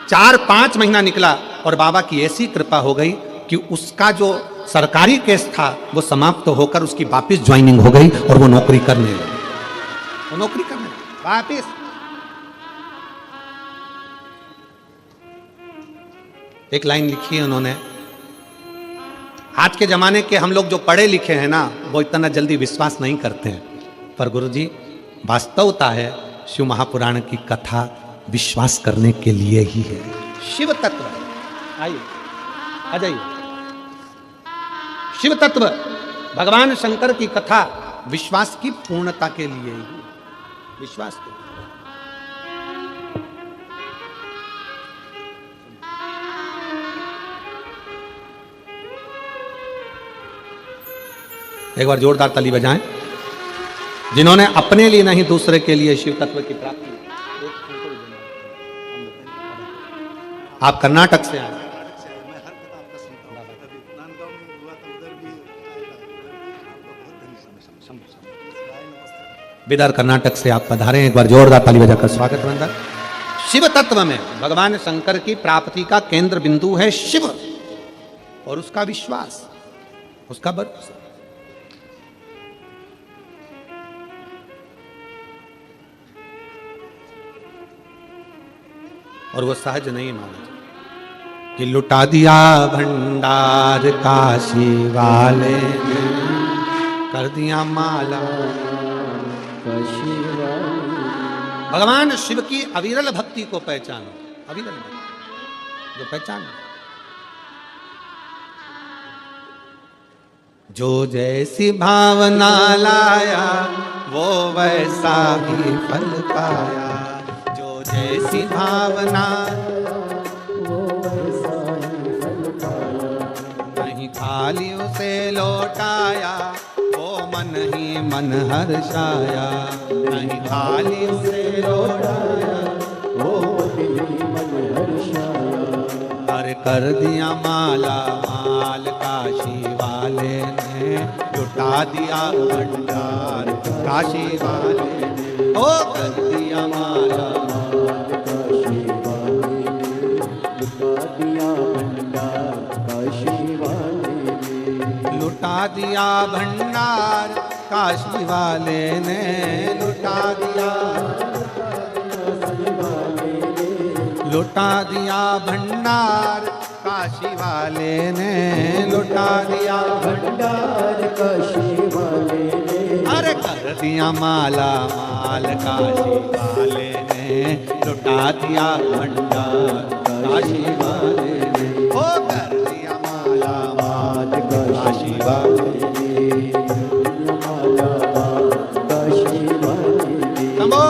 4-5 महीना निकला और बाबा की ऐसी कृपा हो गई कि उसका जो सरकारी केस था वो समाप्त होकर उसकी वापिस ज्वाइनिंग हो गई और वो नौकरी करने लगी। वो नौकरी करने लगी वापिस। एक लाइन लिखी है उन्होंने, आज के जमाने के हम लोग जो पढ़े लिखे हैं ना, वो इतना जल्दी विश्वास नहीं करते हैं, पर गुरुजी वास्तवता है शिव महापुराण की कथा विश्वास करने के लिए ही है। शिव तत्व, आइए आ जाइए। शिव तत्व, भगवान शंकर की कथा विश्वास की पूर्णता के लिए ही, विश्वास के। एक बार जोरदार ताली बजाएं जिन्होंने अपने लिए नहीं दूसरे के लिए शिव तत्व की प्राप्ति। आप कर्नाटक से आए, बिदर कर्नाटक से आप पधारे। एक बार जोरदार ताली बजाकर स्वागत बंदा। शिव तत्व में भगवान शंकर की प्राप्ति का केंद्र बिंदु है शिव और उसका विश्वास, उसका भरोसा। और वो सहज नहीं माना कि लुटा दिया भंडार काशी वाले ने, कर दिया माला काशी वाले। भगवान शिव की अविरल भक्ति को पहचानो, अविरल भक्ति जो पहचानो। जो जैसी भावना लाया वो वैसा ही फल पाया। जैसी भावना नहीं खाली उसे लौटाया, वो मन ही मन हर्षाया। नहीं खाली उसे लौटाया, वो मन हर्षाया। अरे कर दिया माला माल काशी वाले ने, लुटा दिया भंडार काशी वाले ने। ओ कर दिया माला लुटा दिया भंडार काशी वाले ने, लुटा दिया, लुटा दिया भंडार काशी वाले ने, लुटा दिया भंडार काशी वाले ने। अरे कर दिया माला माल काशी वाले ने, लुटा दिया भंडार काशी वाले ने। ओ कर दिया माला माल काशी वाले ने, माला काशी वाले ने। नमो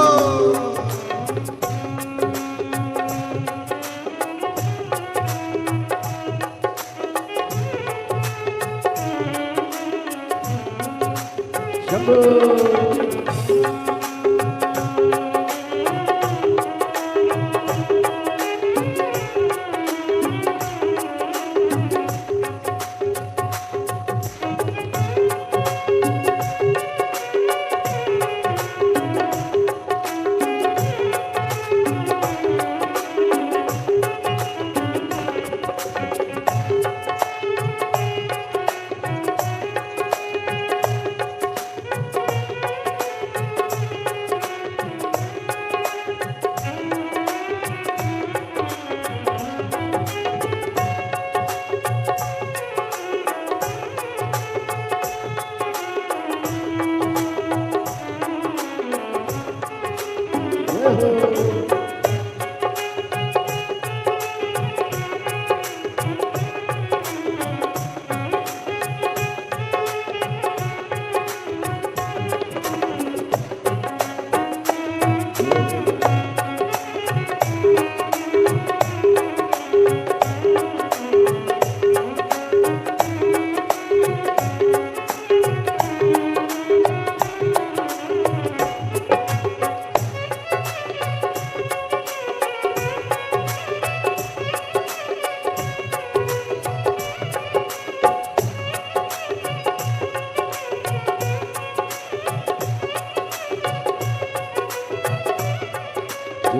जो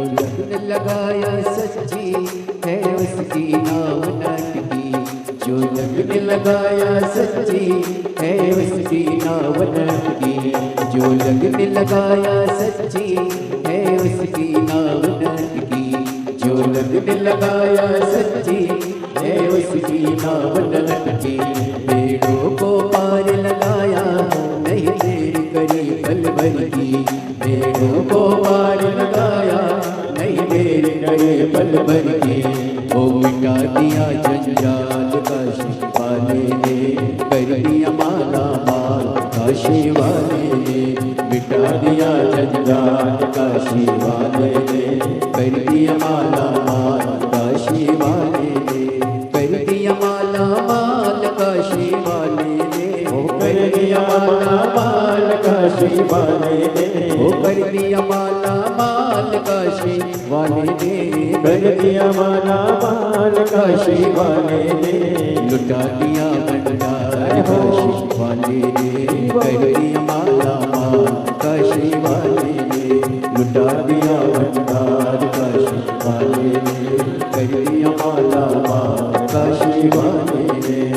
लगन लगाया सच्ची है उसकी नाव नटकी, जो लगन लगाया सच्ची है उसकी नाव नटकी, जो लगन लगाया सच्ची है उसकी नाव नटकी, जो लगन लगाया सच्ची है उसकी नाव नटकी। पेड़ों को पार लगाया नहीं देर करी पल भर की, पेड़ों को पार लगाया नहीं देर करे पल भर की। वो मिटा दिया जंजाल काशी वाले ने, कर दिया माला माल काशी वाले ने, मिटा दिया जंजाल काशी वाले ने, कर दिया माला माल काशी वाले ने, कर दिया माला माल काशी वाले ने, वो कर दिया माला माल काशी वाले ने, वो कर दिया माला माल काशी वाले ने, कर दिया माला माल काशी वाले ने, लुटा दिया भंडार काशी वाले ने, कर दिया माला माल काशी वाले ने, लुटा दिया भंडार काशी वाले ने, कर दिया माला माल काशी वाले ने।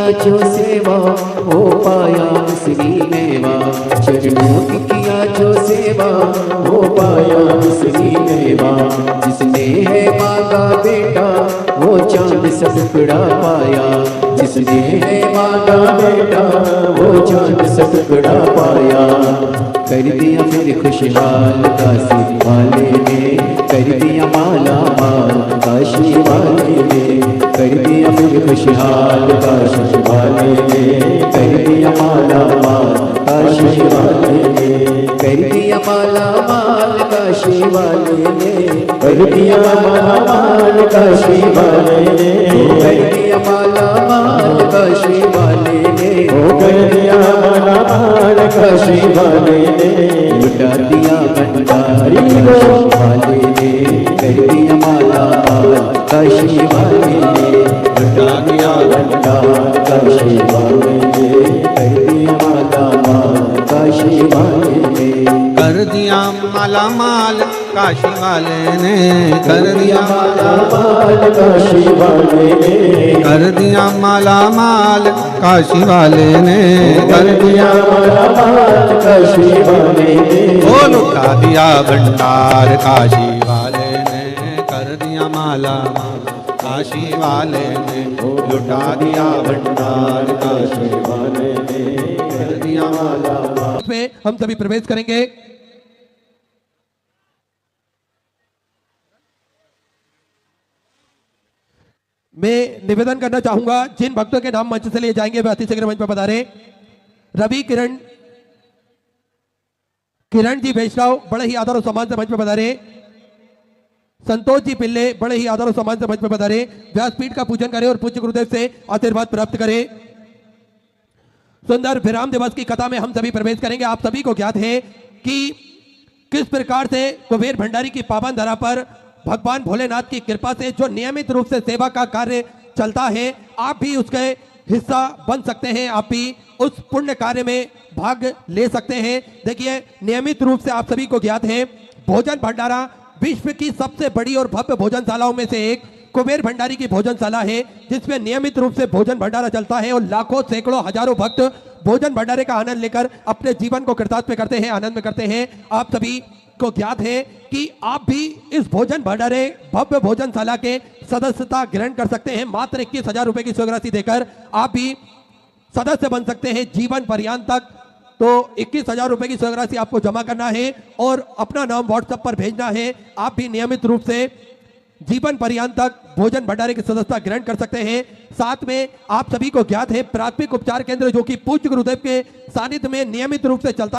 किया जो सेवा हो पाया उसकी मेवा, चरणों की किया जो सेवा हो पाया उसकी मेवा। जिसने है मांगा बेटा वो चांद सा टुकड़ा पाया, जिसने है मांगा बेटा वो चांद सा टुकड़ा पाया। कर दिया फिर खुशहाल काशी वाले ने, कर दिया माला माल काशी वाले ने, कर दिया फिर खुशहाल काशी वाले ने, कर दिया माला माल काशी वाले ने, कर दिया माला माल काशी वाले ने, कर दिया माला माल काशी वाले ने, कर दिया माला माल काशी वाले ने, कर दिया माला माल काशी वाले ने, लुटा दिया भंडारी काशी वाले ने, कर दिया माला माल काशी वाले ने, लुटा दिया भंडार काशी वाले ने, कर दिया माला माल काशी वाले ने, कर दिया माला माल काशी वाले ने, कर दिया माला माल काशी वाले ने, कर दिया माला माल काशी वाले ने, कर दिया माला माल काशी वाले ने, ओ लुटा दिया भंडार काशी वाले ने, कर दिया माला माल काशी वाले ने, लुटा दिया भंडार काशी वाले ने, कर दिया माला माल। पे हम सभी प्रवेश करेंगे। मैं निवेदन करना चाहूंगा जिन भक्तों के नाम मंच से लिए जाएंगे वे अति शीघ्र मंच पर पधारे। रवि किरण जी वैष्णव बड़े ही आदर और सम्मान से मंच पर पधारे। संतोष जी पिल्ले बड़े ही आदर और सम्मान से मंच पर पधारे। व्यासपीठ का पूजन करें और पूज्य गुरुदेव से आशीर्वाद प्राप्त करें। सुंदर विराम दिवस की कथा में हम सभी प्रवेश करेंगे। आप सभी को ज्ञात है कि किस प्रकार से कुबेर भंडारी की पावन धरा पर भगवान भोलेनाथ की कृपा से जो नियमित रूप से सेवा का कार्य चलता है, आप भी उसके हिस्सा बन सकते हैं, आप भी उस पुण्य कार्य में भाग ले सकते हैं। देखिए, नियमित रूप से आप सभी को ज्ञात है भोजन भंडारा विश्व की सबसे बड़ी और भव्य भोजनशालाओं में से एक कुबेर भंडारी की भोजनशाला है, जिसमें नियमित रूप से भोजन भंडारा चलता है और लाखों सैकड़ों हजारों भक्त भोजन भंडारे का आनंद लेकर अपने जीवन को कृतार्थ करते हैं, आनंद में करते हैं। आप सभी को ज्ञात है कि आप भी इस भोजन भंडारे भव्य भोजनशाला के सदस्यता ग्रहण कर सकते हैं। मात्र 21,000 रुपए की स्वीकृति देकर आप भी सदस्य बन सकते हैं जीवन पर्यंत तक। तो 21,000 रुपए की स्वीकृति आपको जमा करना है और अपना नाम व्हाट्सएप पर भेजना है। आप भी नियमित रूप से जीवन पर्यंत तक भोजन भंडारे की सदस्यता ग्रहण कर सकते हैं। साथ में आप सभी को ज्ञात है प्राथमिक उपचार केंद्र जो कि पूज्य गुरुदेव के सानिध्य में नियमित रूप से चलता